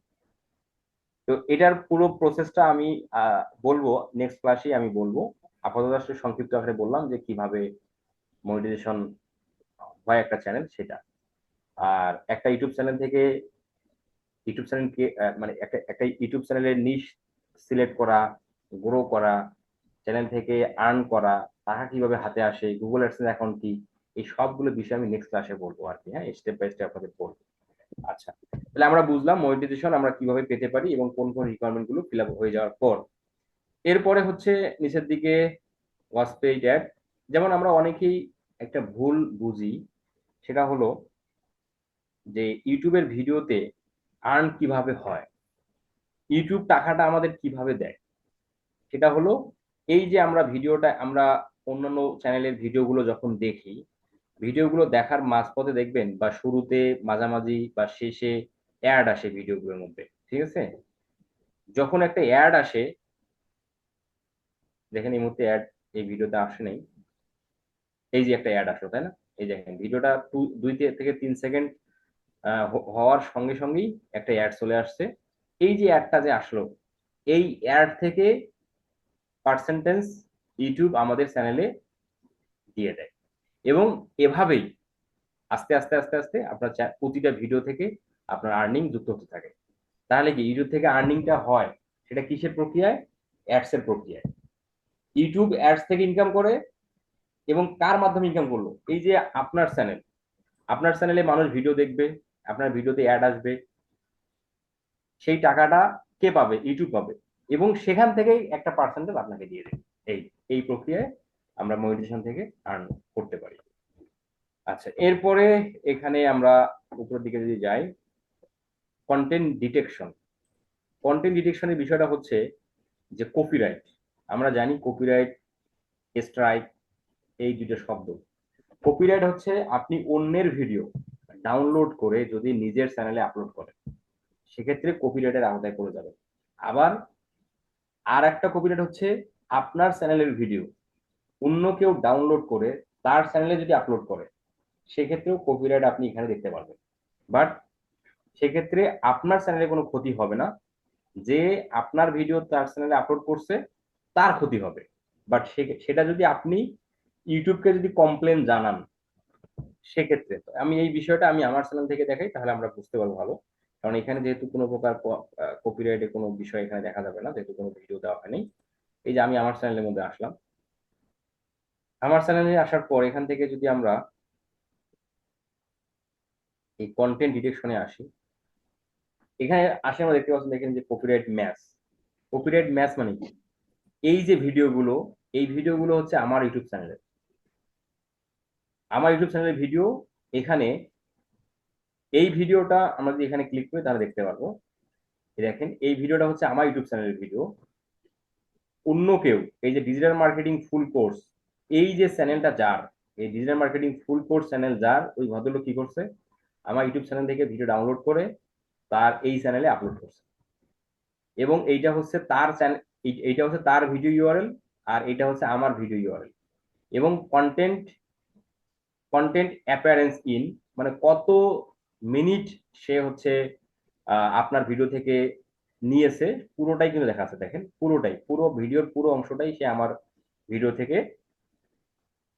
Speaker 1: তো এটার পুরো প্রসেসটা আমি বলবো নেক্সট ক্লাসে, আমি বলবো। আপাতত আসলে সংক্ষিপ্ত আকারে বললাম যে কিভাবে মনিটাইজেশন হয় একটা চ্যানেল সেটা। আর একটা ইউটিউব চ্যানেল থেকে ইউটিউব চ্যানেলকে মানে একটা ইউটিউব চ্যানেলের নিশ সিলেক্ট করা, গ্রো করা, চ্যানেল থেকে আর্ন করা, টাকা কিভাবে হাতে আসে, গুগল অ্যাডসেন্স অ্যাকাউন্ট কি, এই সবগুলো বিষয় আমি নেক্সট ক্লাসে বলবো আর কি। হ্যাঁ, স্টেপ বাই স্টেপ আপনাদের বলবো। আচ্ছা, তাহলে আমরা বুঝলাম মনিটাইজেশন আমরা কিভাবে পেতে পারি এবং কোন কোন রিকোয়ারমেন্ট গুলো ফিল আপ হয়ে যাওয়ার পর। এরপরে হচ্ছে নিচের দিকে ওয়াচ পেইড অ্যাড। যেমন আমরা অনেকেই একটা ভুল বুঝি, সেটা হলো যে ইউটিউবের ভিডিওতে আর্ন কিভাবে হয়, ইউটিউব টাকাটা আমাদের কিভাবে দেয়। সেটা হলো এই যে আমরা অন্যান্য চ্যানেলের ভিডিওগুলো যখন দেখি, ভিডিওগুলো দেখার মাঝপথে দেখবেন বা শুরুতে, মাঝামাঝি বা শেষে অ্যাড আসে ভিডিওগুলোর মধ্যে, ঠিক আছে। যখন একটা অ্যাড আসে, দেখেন এই মুহূর্তে অ্যাড এই ভিডিওতে আসে নাই, এই যে একটা অ্যাড আসলো, তাই না। এই দেখেন ভিডিওটা 2 থেকে 3 সেকেন্ড হওয়ার সঙ্গে সঙ্গেই একটা অ্যাড চলে আসছে। এই যে অ্যাডটা যে আসলো, এই অ্যাড থেকে পার্সেন্টেজ ইউটিউব আমাদের চ্যানেলে দিয়ে দেয়, এবং এভাবেই আস্তে আস্তে আস্তে আস্তে আপনার প্রতিটা ভিডিও থেকে আপনার আর্নিং যুক্ত হতে থাকে। তাহলে কি ইউটিউব থেকে আর্নিংটা হয়, সেটা কিসের প্রক্রিয়ায়? অ্যাডস এর প্রক্রিয়ায়। ইউটিউব অ্যাডস থেকে ইনকাম করে, এবং কার মাধ্যমে ইনকাম করলো? এই যে আপনার চ্যানেলে মানুষ ভিডিও দেখবে, আপনার ভিডিওতে অ্যাড আসবে, সেই টাকাটা কে পাবে? ইউটিউব পাবে, এবং সেখান থেকেই একটা পার্সেন্টেজ আপনাকে দিয়ে দেবে। এই প্রক্রিয়ায় আমরা মনিটাইজেশন থেকে আর্ন করতে পারি। আচ্ছা, এরপরে এখানে আমরা উপরের দিকে যদি যাই, কন্টেন্ট ডিটেকশনের বিষয়টা হচ্ছে যে কপিরাইট। আমরা জানি কপিরাইট, স্ট্রাইক, এই দুটো শব্দ। কপিরাইট হচ্ছে আপনি অন্যের ভিডিও ডাউনলোড করে যদি নিজের চ্যানেলে আপলোড করেন, সেক্ষেত্রে কপিরাইটের আওতায় পড়ে যাবে। আবার আর একটা কপিরাইট হচ্ছে আপনার চ্যানেলের ভিডিও অন্য কেউ ডাউনলোড করে তার চ্যানেলে যদি আপলোড করে, সেক্ষেত্রেও কপিরাইট আপনি এখানে দেখতে পারবেন। বাট সেক্ষেত্রে আপনার চ্যানেলে কোনো ক্ষতি হবে না, যে আপনার ভিডিও তার চ্যানেলে আপলোড করছে তার ক্ষতি হবে। বাট সেটা যদি আপনি ইউটিউবকে যদি কমপ্লেন জানান, সেক্ষেত্রে আমি এই বিষয়টা আমি আমার চ্যানেল থেকে দেখাই, তাহলে আমরা বুঝতে পারবো ভালো। কারণ এখানে যেহেতু কোনো প্রকার কপিরাইটের কোনো বিষয় এখানে দেখা যাবে না, যেহেতু কোনো ভিডিও দেওয়া হয়নি। এই যে আমি আমার চ্যানেলের মধ্যে আসলাম, আমার চ্যানেলে আসার পর এখান থেকে যদি আমরা এই কন্টেন্ট ডিটেকশনে আসি, এখানে আসে আমরা দেখতে পাচ্ছেন, দেখেন যে কপিরাইট ম্যাচ মানে কি? এই যে ভিডিওগুলো, এই ভিডিওগুলো হচ্ছে আমার ইউটিউব চ্যানেলের ভিডিও। এখানে এই ভিডিওটা আমরা যদি এখানে ক্লিক করি তাহলে দেখতে পারবো, দেখেন এই ভিডিওটা হচ্ছে আমার ইউটিউব চ্যানেলের ভিডিও। অন্য কেউ, এই যে ডিজিটাল মার্কেটিং ফুল কোর্স, এই যে চ্যানেলটা যার, এই digital marketing full course channel যার, ওই ভদ্রলোক কি করছে, আমার ইউটিউব চ্যানেল থেকে ভিডিও ডাউনলোড করে তার এই চ্যানেলে আপলোড করছে, এবং এইটা হচ্ছে তার চ্যানেল, এইটা হচ্ছে তার ভিডিও ইউআরএল, আর এটা হচ্ছে আমার ভিডিও ইউআরএল। এবং কন্টেন্ট অ্যাপিয়ারেন্স ইন, মানে কত মিনিট সে হচ্ছে আপনার ভিডিও থেকে নিয়েছে, পুরোটাই কিন্তু দেখাচ্ছে। দেখেন পুরো ভিডিওর পুরো অংশটাই সে আমার ভিডিও থেকে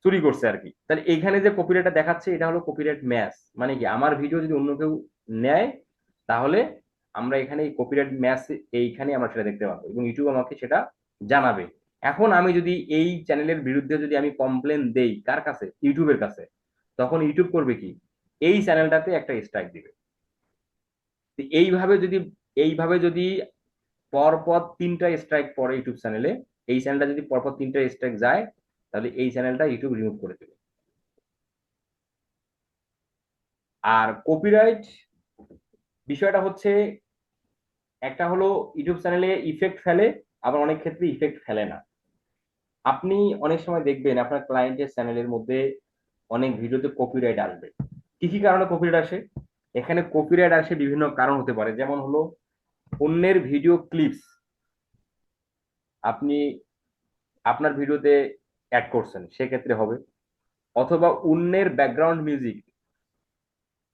Speaker 1: চুরি করছে আর কি। তাহলে এখানে যে কপিরাইটটা দেখাচ্ছে, এটা হলো কপিরাইট ম্যাচ। মানে কি, আমার ভিডিও যদি অন্য কেউ নেয়, তাহলে আমরা এখানে এই কপিরাইট ম্যাচ এইখানে আমরা সেটা দেখতে পাবো এবং ইউটিউব আমাকে সেটা জানাবে। এখন আমি যদি এই চ্যানেলের বিরুদ্ধে যদি আমি কমপ্লেন দেই কার কাছে, ইউটিউবের কাছে, তখন ইউটিউব করবে কি, এই চ্যানেলটাতে একটা স্ট্রাইক দিবে। তো এইভাবে যদি পরপর 3টা স্ট্রাইক পড়ে ইউটিউব চ্যানেলে, এই চ্যানেলটা যদি পরপর 3টা স্ট্রাইক যায়, তাহলে এই চ্যানেলটা ইউটিউব রিমুভ করে দেবে। আর কপিরাইট বিষয়টা হচ্ছে, একটা হলো ইউটিউব চ্যানেলে ইফেক্ট ফেলে, আবার অনেক ক্ষেত্রে ইফেক্ট ফেলে না। আপনি অনেক সময় দেখবেন আপনার ক্লায়েন্টের চ্যানেলের মধ্যে অনেক ভিডিওতে কপিরাইট আসবে। কি কি কারণে কপিরাইট আসে? এখানে কপিরাইট আসে বিভিন্ন কারণ হতে পারে, যেমন হলো অন্যের ভিডিও ক্লিপস আপনি আপনার ভিডিওতে অ্যাড করছেন, সেক্ষেত্রে হবে। অথবা অন্যের ব্যাকগ্রাউন্ড মিউজিক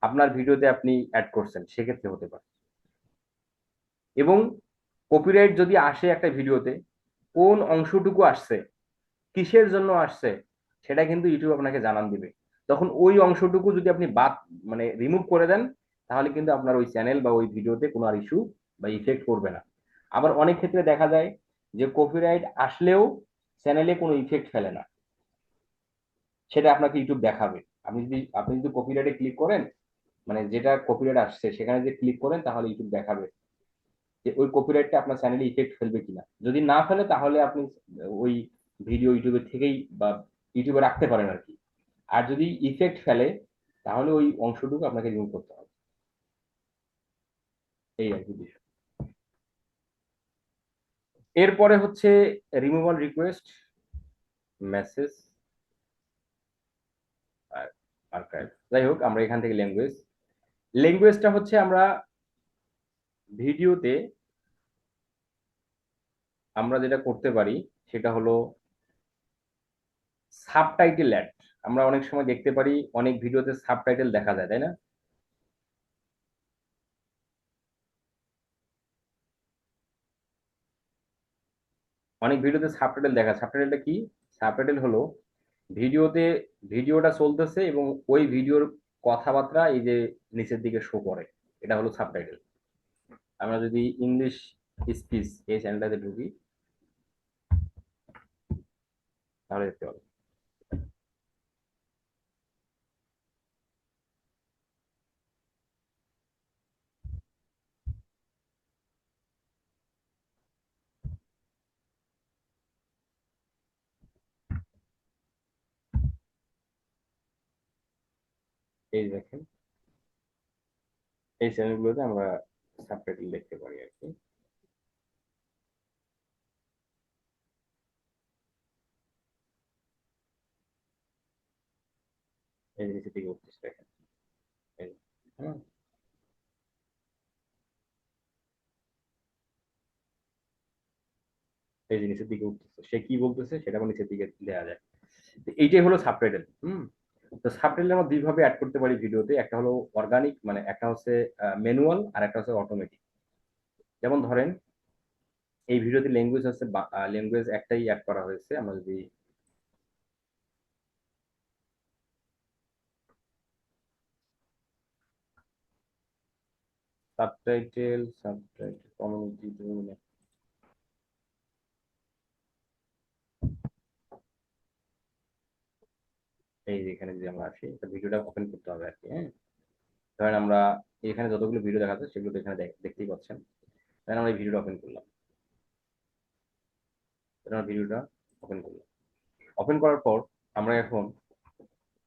Speaker 1: আপনার ভিডিওতে আপনি অ্যাড করছেন, সেক্ষেত্রে হতে পারে। এবং কপিরাইট যদি আসে একটা ভিডিওতে, কোন অংশটুকু আসছে, কিসের জন্য আসছে, সেটা কিন্তু ইউটিউব আপনাকে জানান দিবে। তখন ওই অংশটুকু যদি আপনি বাদ মানে রিমুভ করে দেন, তাহলে কিন্তু আপনার ওই চ্যানেল বা ওই ভিডিওতে কোনো আর ইস্যু বা ইফেক্ট করবে না। আবার অনেক ক্ষেত্রে দেখা যায় যে কপিরাইট আসলেও চ্যানেলে কোনো ইফেক্ট ফেলে না, সেটা আপনাকে ইউটিউব দেখাবে। আপনি যদি কপিরাইটে ক্লিক করেন, মানে যেটা কপিরাইট আসছে সেখানে যে ক্লিক করেন, তাহলে ইউটিউব দেখাবে যে ওই কপিরাইটটা আপনার চ্যানেলে ইফেক্ট ফেলবে কিনা। যদি না ফেলে, তাহলে আপনি ওই ভিডিও ইউটিউবের থেকেই বা ইউটিউবে রাখতে পারেন আর কি। আর যদি ইফেক্ট ফেলে, তাহলে ওই অংশটুকু আপনাকে রিমুভ করতে হবে, এই আর কি বিষয়। এরপরে হচ্ছে রিমুভাল রিকোয়েস্ট, মেসেজ, আর আর্কাইভ। যাই হোক, আমরা এখান থেকে ল্যাঙ্গুয়েজটা হচ্ছে আমরা ভিডিওতে আমরা যেটা করতে পারি সেটা হলো সাবটাইটেল অ্যাড। আমরা অনেক সময় দেখতে পারি অনেক ভিডিওতে সাবটাইটেল দেখা যায়, তাই না? অনেক ভিডিওতে সাবটাইটেল দেখা। সাবটাইটেলটা কি? সাবটাইটেল হলো ভিডিওটা চলতেছে এবং ওই ভিডিওর কথাবার্তা এই যে নিচের দিকে শো করে, এটা হলো সাবটাইটেল। আমরা যদি ইংলিশ স্পিচ এই চ্যানেলটাতে ঢুকি, তাহলে দেখতে পাবো এই দেখেন, এই চ্যানেলগুলোতে আমরা সাবটাইটেল দেখতে পারি আর কি। এই যে নিচের দিকে উঠতেছে, দেখেন। এই, হ্যাঁ, এই যে নিচের দিকে উঠতেছে, সে কি বলতেছে সেটা আবার নিচের দিকে দেওয়া যায়। তো এইটাই হলো সাবটাইটেল। তো সাবটাইটেল আমরা দুইভাবে অ্যাড করতে পারি ভিডিওতে। একটা হলো অর্গানিক, মানে একটা হচ্ছে ম্যানুয়াল, আর একটা হচ্ছে অটোমেটিক। যেমন ধরেন এই ভিডিওতে ল্যাঙ্গুয়েজ হচ্ছে ল্যাঙ্গুয়েজ একটাই অ্যাড করা হয়েছে। আমরা যদি সাবটাইটেল কমিউনিটি, এই যে এখানে যদি আমরা আসি, ভিডিওটা ওপেন করতে হবে আর কি। হ্যাঁ, ধরেন আমরা এখানে যতগুলো ভিডিও দেখা যাচ্ছে সেগুলো এখানে দেখতেই পাচ্ছেন। ধরেন আমরা এই ভিডিওটা ওপেন করলাম, ভিডিওটা ওপেন করার পর আমরা এখন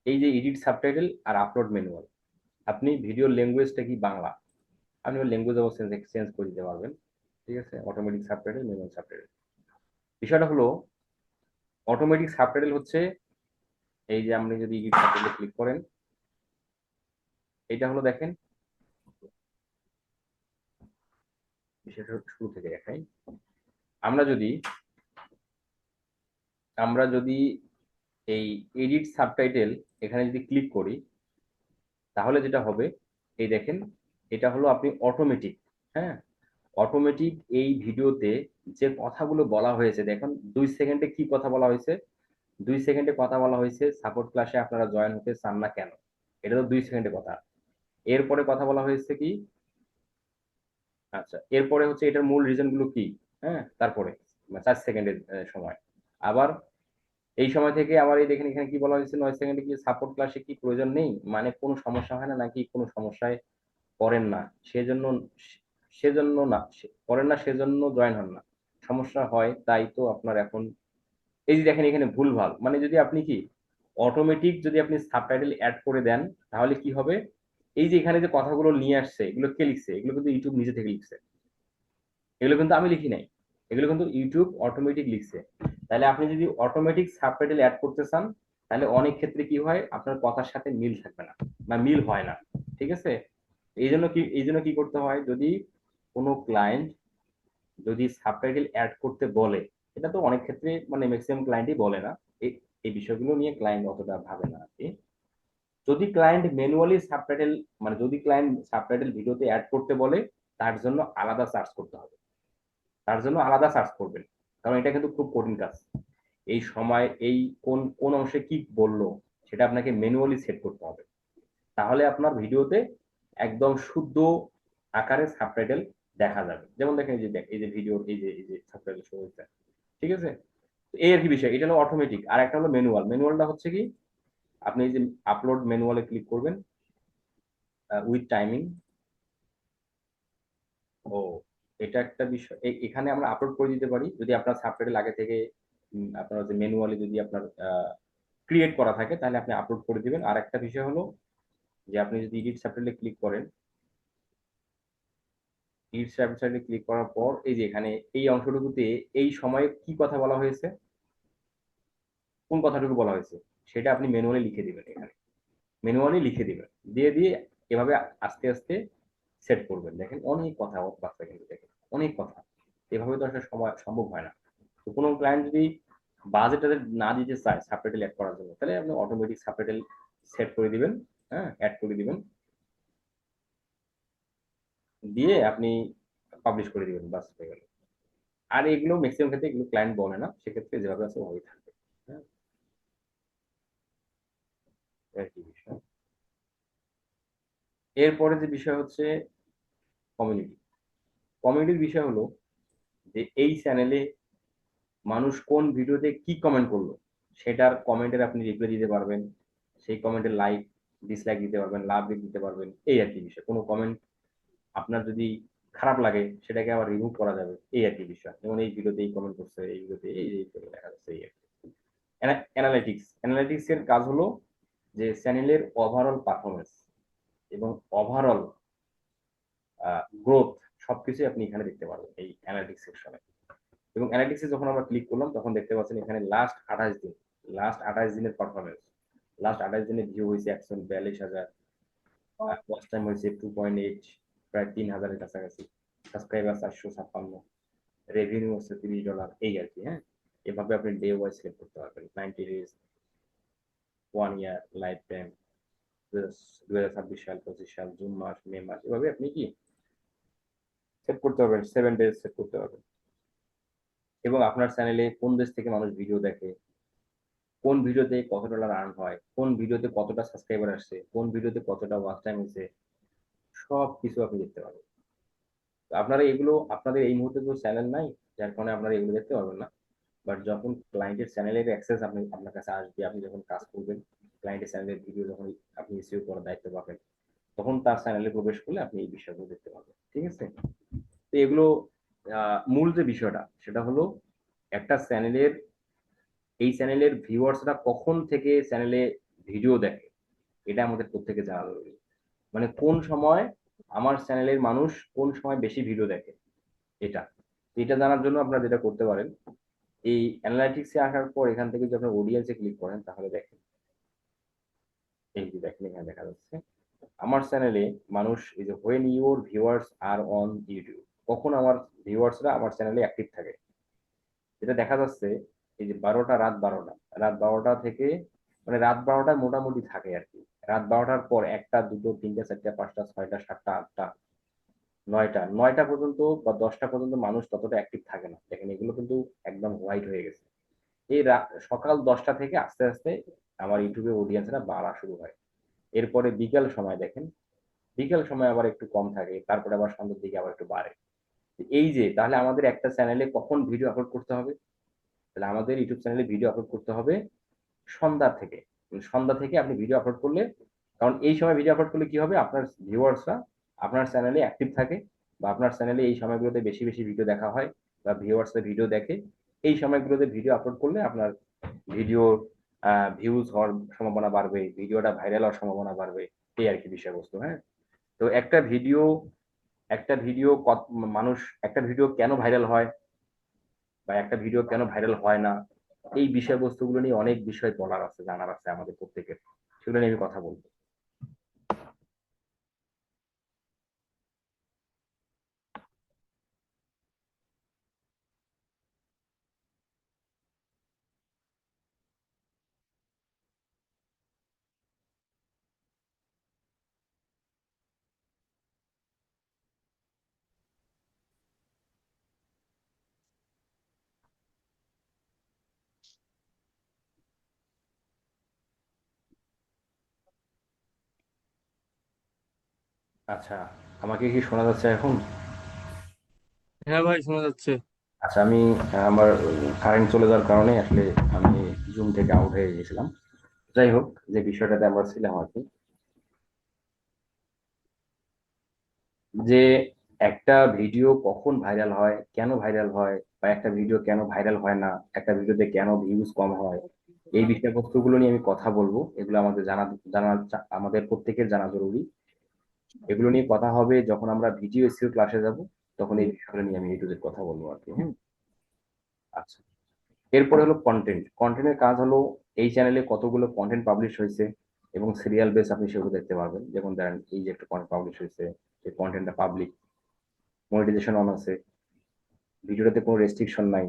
Speaker 1: এই যে এডিট সাবটাইটেল আর আপলোড ম্যানুয়াল, আপনি ভিডিওর ল্যাঙ্গুয়েজটা কি বাংলা, আপনি ল্যাঙ্গুয়েজ অবশ্যই চেঞ্জ করে দিতে পারবেন। ঠিক আছে, অটোমেটিক সাবটাইটেল, ম্যানুয়াল সাবটাইটেল। বিষয়টা হলো অটোমেটিক সাবটাইটেল হচ্ছে এই যে আপনি যদি এডিট সাবটাইটেল ক্লিক করেন, এটা হলো দেখেন, বিষয়টা শুরু থেকে দেখাই। আমরা যদি এই এডিট সাবটাইটেল এখানে যদি ক্লিক করি, তাহলে যেটা হবে, এই দেখেন, এটা হলো আপনি অটোমেটিক। হ্যাঁ, অটোমেটিক এই ভিডিওতে যে কথাগুলো বলা হয়েছে, দেখুন 2 সেকেন্ডে কি কথা বলা হয়েছে। 2 সেকেন্ডে কথা বলা হয়েছে সাপোর্ট ক্লাসে আপনারা জয়েন হতে চান না কেন, এটা তো 2 সেকেন্ডে কথা। এরপরে কথা বলা হয়েছে কি, আচ্ছা, এরপরে হচ্ছে এটার মূল রিজন গুলো কি, হ্যাঁ, তারপরে 4 সেকেন্ডের সময়। আবার এই সময় থেকে আবার এই দেখেন এখানে কি বলা হয়েছে, 9 সেকেন্ডে কি সাপোর্ট ক্লাসে কি প্রয়োজন নেই, মানে কোনো সমস্যা হয় না নাকি কোনো সমস্যায় পড়েন না সেজন্য, সেজন্য না পড়েন না সেজন্য জয়েন হন না, সমস্যা হয় তাই তো আপনার এখন। এই যে দেখেন এখানে ভুলভাল, মানে যদি আপনি কি অটোমেটিক যদি আপনি সাবটাইটেল অ্যাড করে দেন তাহলে কি হবে, এই যে এখানে যে কথাগুলো নিয়ে আসছে এগুলো কে লিখছে, এগুলো কিন্তু ইউটিউব নিজে থেকে লিখছে, এগুলো কিন্তু আমি লিখি নাই, এগুলো কিন্তু ইউটিউব অটোমেটিক লিখছে। তাহলে আপনি যদি অটোমেটিক সাবটাইটেল অ্যাড করতে চান তাহলে অনেক ক্ষেত্রে কি হয়, আপনার কথার সাথে মিল থাকবে না বা মিল হয় না, ঠিক আছে। এই জন্য কি করতে হয়, যদি কোনো ক্লায়েন্ট যদি সাবটাইটেল অ্যাড করতে বলে, এটা তো অনেক ক্ষেত্রে মানে ম্যাক্সিমাম ক্লায়েন্টই বলে না, এই এই বিষয়গুলো নিয়ে ক্লায়েন্ট অতটা ভাবে না আর কি। যদি ক্লায়েন্ট ম্যানুয়ালি সাবটাইটেল, মানে যদি ক্লায়েন্ট সাবটাইটেল ভিডিওতে অ্যাড করতে বলে তার জন্য আলাদা সার্চ করতে হবে, তার জন্য আলাদা সার্চ করবেন, কারণ এটা কিন্তু খুব কঠিন কাজ। এই সময় এই কোন কোন অংশে কি বললো সেটা আপনাকে ম্যানুয়ালি সেট করতে হবে, তাহলে আপনার ভিডিওতে একদম শুদ্ধ আকারে সাবটাইটেল দেখা যাবে। যেমন দেখেন এই যে ভিডিও এই যে সাবটাইটেল শো হচ্ছে, ঠিক আছে। তো এই আর কি বিষয়, এটা হলো অটোমেটিক, আর একটা হলো ম্যানুয়াল। ম্যানুয়ালটা হচ্ছে কি, আপনি এই যে আপলোড ম্যানুয়ালে ক্লিক করবেন, উইথ টাইমিং। ও, এটা একটা বিষয়, এখানে আমরা আপলোড করে দিতে পারি যদি আপনার সাবটাইটেল আগে থেকে আপনার যে ম্যানুয়ালি যদি আপনার ক্রিয়েট করা থাকে তাহলে আপনি আপলোড করে দিবেন। আর একটা বিষয় হলো যে আপনি যদি এডিট সাবটাইটেলে ক্লিক করেন, এডিট সাবটাইটেলে ক্লিক করার পর এই যে এখানে এই অংশটুকুতে এই সময়ে কি কথা বলা হয়েছে, কোন কথাটুকু বলা হয়েছে সেটা আপনি ম্যানুয়ালি লিখে দিবেন, এখানে ম্যানুয়ালি লিখে দিবেন, দিয়ে এভাবে আস্তে আস্তে সেট করবেন। দেখেন অনেক কথা বাচ্চা কিন্তু, দেখেন অনেক কথা, এভাবে তো আসলে সময় সম্ভব হয় না। তো কোনো ক্লায়েন্ট যদি বাজেট না দিতে চায় সাবটাইটেল অ্যাড করার জন্য তাহলে আপনি অটোমেটিক সাবটাইটেল সেট করে দিবেন, হ্যাঁ, অ্যাড করে দিবেন, দিয়ে আপনি পাবলিশ করে দিবেন, বাস হয়ে গেল। আর এগুলো ম্যাক্সিমাম ক্ষেত্রে এগুলো ক্লায়েন্ট বলে না, সেক্ষেত্রে যেভাবে আছে ওভাবেই থাকবে, হ্যাঁ, এই আর কি বিষয়। এরপরে যে বিষয় হচ্ছে কমিউনিটি। কমিউনিটির বিষয় হলো যে এই চ্যানেলে মানুষ কোন ভিডিওতে কি কমেন্ট করলো সেটার কমেন্টের আপনি রিপ্লাই দিতে পারবেন, সেই কমেন্টের লাইক ডিসলাইক দিতে পারবেন, লাভ দিতে পারবেন, এই আর কি বিষয়। কোনো কমেন্ট আপনার যদি খারাপ লাগে সেটাকে আবার রিমুভ করা যাবে, এই আর কি বিষয়। যেমন এই ভিডিওতে এই কমেন্ট করছে, এই ভিডিওতে এই করে দেখা যাচ্ছে, এই আর কি। অ্যানালিটিক্স এর কাজ হলো যে চ্যানেলের ওভারঅল পারফরমেন্স এবং ওভারঅল গ্রোথ সবকিছু আপনি এখানে দেখতে পারবেন এই অ্যানালিটিক্স সেকশনে। এবং অ্যানালিটিক্সে যখন আমরা ক্লিক করলাম তখন দেখতে পাচ্ছেন এখানে লাস্ট 28 দিনের পারফরমেন্স, লাস্ট 28 দিনে ভিউ হয়েছে 142,000, ওয়াচ টাইম হয়েছে 2.8, প্রায় 3,000-এর কাছাকাছি, সাবস্ক্রাইবার 456, রেভিনিউ হচ্ছে $30, এই আর কি। হ্যাঁ, এভাবে আপনি ডে ওয়াইজ সিলেক্ট করতে পারবেন, 90 ডেজ, 1 ইয়ার, লাইফ টাইম, 2026 সাল, 25 সাল, জুন মাস, মে মাস, এভাবে আপনি কি সেট করতে পারবেন, 7 ডেজ সেট করতে পারবেন। এবং আপনার চ্যানেলে কোন দেশ থেকে মানুষ ভিডিও দেখে, কোন ভিডিওতে কত ডলার আর্ন হয়, কোন ভিডিওতে কতটা সাবস্ক্রাইবার আসছে, কোন ভিডিওতে কতটা ওয়াচ টাইম হয়েছে, সব কিছু আপনি দেখতে পারবেন। তো আপনারা এগুলো, আপনাদের এই মুহূর্তে তো চ্যানেল নাই যার কারণে আপনারা এগুলো দেখতে পারবেন না, বাট যখন ক্লায়েন্টের চ্যানেলের অ্যাক্সেস আপনি আপনার কাছে আসবে, আপনি যখন কাজ করবেন, ক্লায়েন্টের চ্যানেলের ভিডিও যখন আপনি রিসিভ করার দায়িত্ব পাবেন তখন তার চ্যানেলে প্রবেশ করলে আপনি এই বিষয়গুলো দেখতে পাবেন, ঠিক আছে। তো এগুলো মূল যে বিষয়টা সেটা হলো একটা চ্যানেলের, এই চ্যানেলের ভিউয়ার্সরা কখন থেকে চ্যানেলে ভিডিও দেখে এটা আমাদের প্রত্যেকে জানা জরুরি। মানে কোন সময় আমার চ্যানেলের মানুষ কোন সময় বেশি ভিডিও দেখে, এটা এটা জানার জন্য আপনারা যেটা করতে পারেন, এই অ্যানালাইটিক্সে আসার পর এখান থেকে যখন অডিয়েন্সে ক্লিক করেন তাহলে দেখেন, এই যে দেখেন এখানে দেখা যাচ্ছে আমার চ্যানেলে মানুষ, এই যে when your viewers are on YouTube, কখন আমার ভিউয়ার্সরা আমার চ্যানেলে অ্যাক্টিভ থাকে, যেটা দেখা যাচ্ছে এই যে রাত 12টা থেকে, মানে রাত 12টায় মোটামুটি থাকে আর কি। রাত 12টার পর 1টা 2টো 3টে 4টে 5টা 6টা 7টা 8টা 9টা পর্যন্ত বা 10টা পর্যন্ত মানুষ ততটা অ্যাক্টিভ থাকে না। দেখেন এগুলো কিন্তু একদম হোয়াইট হয়ে গেছে। এই সকাল 10টা থেকে আস্তে আস্তে আমার ইউটিউবে অডিয়েন্সরা বাড়া শুরু হয়। এরপরে বিকাল সময় দেখেন বিকেল সময় আবার একটু কম থাকে, তারপরে আবার সন্ধ্যের দিকে আবার একটু বাড়ে। এই যে তাহলে আমাদের একটা চ্যানেলে কখন ভিডিও আপলোড করতে হবে? তাহলে আমাদের ইউটিউব চ্যানেলে ভিডিও আপলোড করতে হবে সন্ধ্যা থেকে। সন্ধ্যা থেকে আপনি ভিডিও আপলোড করলে, কারণ এই সময় ভিডিও আপলোড করলে কি হবে, আপনার ভিউয়ার্সরা আপনার চ্যানেলে অ্যাক্টিভ থাকে, বা আপনার চ্যানেলে এই সময়গুলোতে বেশি বেশি ভিডিও দেখা হয়, বা ভিউয়ার্সরা ভিডিও দেখে। এই সময়গুলোতে ভিডিও আপলোড করলে আপনার ভিডিও ভিউজ হওয়ার সম্ভাবনা বাড়বে, ভিডিওটা ভাইরাল হওয়ার সম্ভাবনা বাড়বে। এই আর কি বিষয়বস্তু। হ্যাঁ, তো একটা ভিডিও মানুষ, একটা ভিডিও কেন ভাইরাল হয় বা একটা ভিডিও কেন ভাইরাল হয় না, এই বিষয়বস্তুগুলো নিয়ে অনেক বিষয় বলার আছে, জানার আছে আমাদের প্রত্যেকের। সেগুলো নিয়ে আমি কথা বলবো। আচ্ছা, আমাকে কি শোনা যাচ্ছে এখন?
Speaker 10: হ্যাঁ ভাই, শোনা যাচ্ছে।
Speaker 1: আচ্ছা, আমি আমার কারেন্ট চলে যাওয়ার কারণে আসলে আমি জুম থেকে আউট হয়ে গেছিলাম। যাই হোক, যে বিষয়টাতে আমরা ছিলাম আর কি, যে একটা ভিডিও কখন ভাইরাল হয়, কেন ভাইরাল হয়, বা একটা ভিডিও কেন ভাইরাল হয় না, একটা ভিডিওতে কেন ভিউজ কম হয়, এই বিষয়বস্তুগুলো নিয়ে আমি কথা বলবো। এগুলো আমাদের আমাদের প্রত্যেকের জানা জরুরি। এগুলো নিয়ে কথা হবে যখন আমরা ভিডিও এসইও ক্লাসে যাব, তখন এই বিষয়গুলো নিয়ে আমি একটু কথা বলবো আর কি। হ্যাঁ, আচ্ছা। এরপরে হলো কন্টেন্ট। কন্টেন্টের কাজ হলো এই চ্যানেলে কতগুলো কন্টেন্ট পাবলিশ হয়েছে, এবং সিরিয়াল বেস আপনি সেগুলো দেখতে পারবেন। যেমন ধরেন এই যে একটা কন্টেন্ট পাবলিশ হয়েছে, এই কন্টেন্টটা পাবলিক, মনিটাইজেশন অন আছে, ভিডিওটাতে কোনো রেস্ট্রিকশন নাই,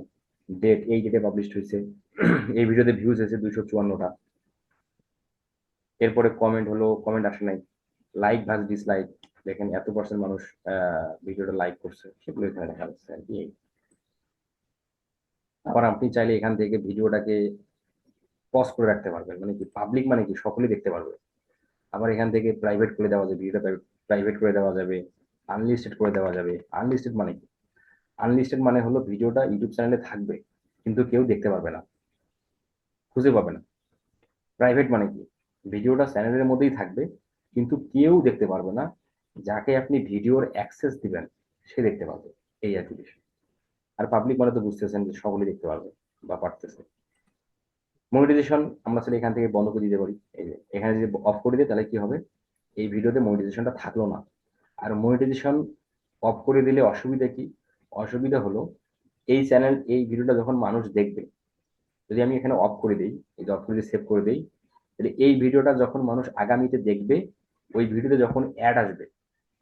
Speaker 1: ডেট এই ডেটে পাবলিশ হয়েছে, এই ভিডিওতে ভিউজ হয়েছে 254টা। এরপরে কমেন্ট হলো, কমেন্ট আসে নাই, লাইক ভার্স ডিসলাইক, দেখেন এত পার্সেন্ট মানুষ ভিডিওটা লাইক করছে, সেগুলো এখানে দেখা যাচ্ছে আর কি। আবার আপনি চাইলে এখান থেকে ভিডিওটাকে পজ করে রাখতে পারবেন, মানে কি পাবলিক মানে কি সকলেই দেখতে পারবে। আবার এখান থেকে প্রাইভেট করে দেওয়া যাবে, ভিডিওটা প্রাইভেট করে দেওয়া যাবে, আনলিস্টেড করে দেওয়া যাবে। আনলিস্টেড মানে কি? আনলিস্টেড মানে হলো ভিডিওটা ইউটিউব চ্যানেলে থাকবে কিন্তু কেউ দেখতে পারবে না, খুঁজে পাবে না। প্রাইভেট মানে কি? ভিডিওটা চ্যানেলের মধ্যেই থাকবে কিন্তু কেউ দেখতে পারবে না, যাকে আপনি ভিডিওর অ্যাক্সেস দিবেন সে দেখতে পাবে। এই আর কি বিষয়। আর পাবলিক মানে তো বুঝতেছেন যে সকলেই দেখতে পারবে বা পারতেছে। মনিটাইজেশন আমরা আসলে এখান থেকে বন্ধ করে দিতে পারি। এই যে এখানে যদি অফ করে দিই তাহলে কি হবে, এই ভিডিওতে মনিটাইজেশনটা থাকলো না। আর মনিটাইজেশন অফ করে দিলে অসুবিধা কি? অসুবিধা হলো এই চ্যানেল, এই ভিডিওটা যখন মানুষ দেখবে, যদি আমি এখানে অফ করে দিই, এই যে অফ করে সেভ করে দিই, তাহলে এই ভিডিওটা যখন মানুষ আগামীতে দেখবে, ওই ভিডিওতে যখন অ্যাড আসবে,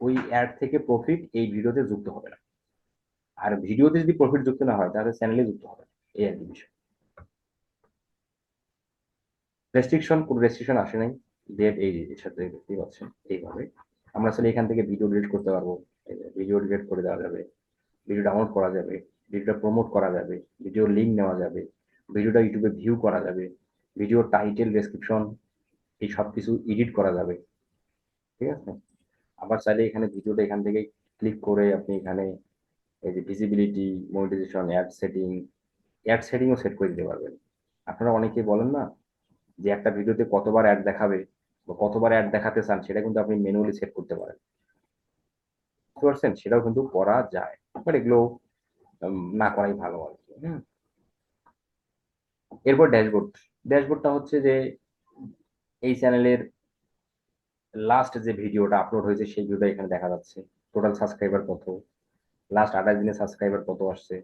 Speaker 1: ওই অ্যাড থেকে প্রফিট এই ভিডিওতে যুক্ত হবে না। আর ভিডিওতে যদি প্রফিট যুক্ত না হয় তাহলে চ্যানেলে যুক্ত হবে না। এই আর কি বিষয়। রেস্ট্রিকশন, কোনো রেস্ট্রিকশন আসে নাই। ডেট এই এর সাথে দেখতেই পাচ্ছেন। এইভাবে আমরা আসলে এখান থেকে ভিডিও ডিলিট করতে পারবো, ভিডিও ডিলিট করে দেওয়া যাবে, ভিডিও ডাউনলোড করা যাবে, ভিডিওটা প্রমোট করা যাবে, ভিডিও লিঙ্ক নেওয়া যাবে, ভিডিওটা ইউটিউবে ভিউ করা যাবে, ভিডিও টাইটেল, ডেসক্রিপশন এই সব কিছু এডিট করা যাবে। ঠিক আছে। আবার চাইলে এখানে ভিডিওটা এখান থেকে ক্লিক করে আপনি এখানে এই যে ভিজিবিলিটি, মনিটাইজেশন, অ্যাড সেটিংও সেট করে দিতে পারবেন। আপনারা অনেকেই বলেন না যে একটা ভিডিওতে কতবার অ্যাড দেখাবে বা কতবার অ্যাড দেখাতে চান, সেটা কিন্তু আপনি ম্যানুয়ালি সেট করতে পারেন। বুঝতে পারছেন? সেটাও কিন্তু করা যায়, বাট এগুলো না করাই ভালো আর কি। এরপর ড্যাশবোর্ড। ড্যাশবোর্ডটা হচ্ছে যে এই চ্যানেলের লাস্ট যে ভিডিওটা আপলোড হয়েছে সেই ভিডিওটা এখানে দেখা যাচ্ছে, টোটাল সাবস্ক্রাইবার কত, লাস্ট 28 দিনে সাবস্ক্রাইবার কত আসছে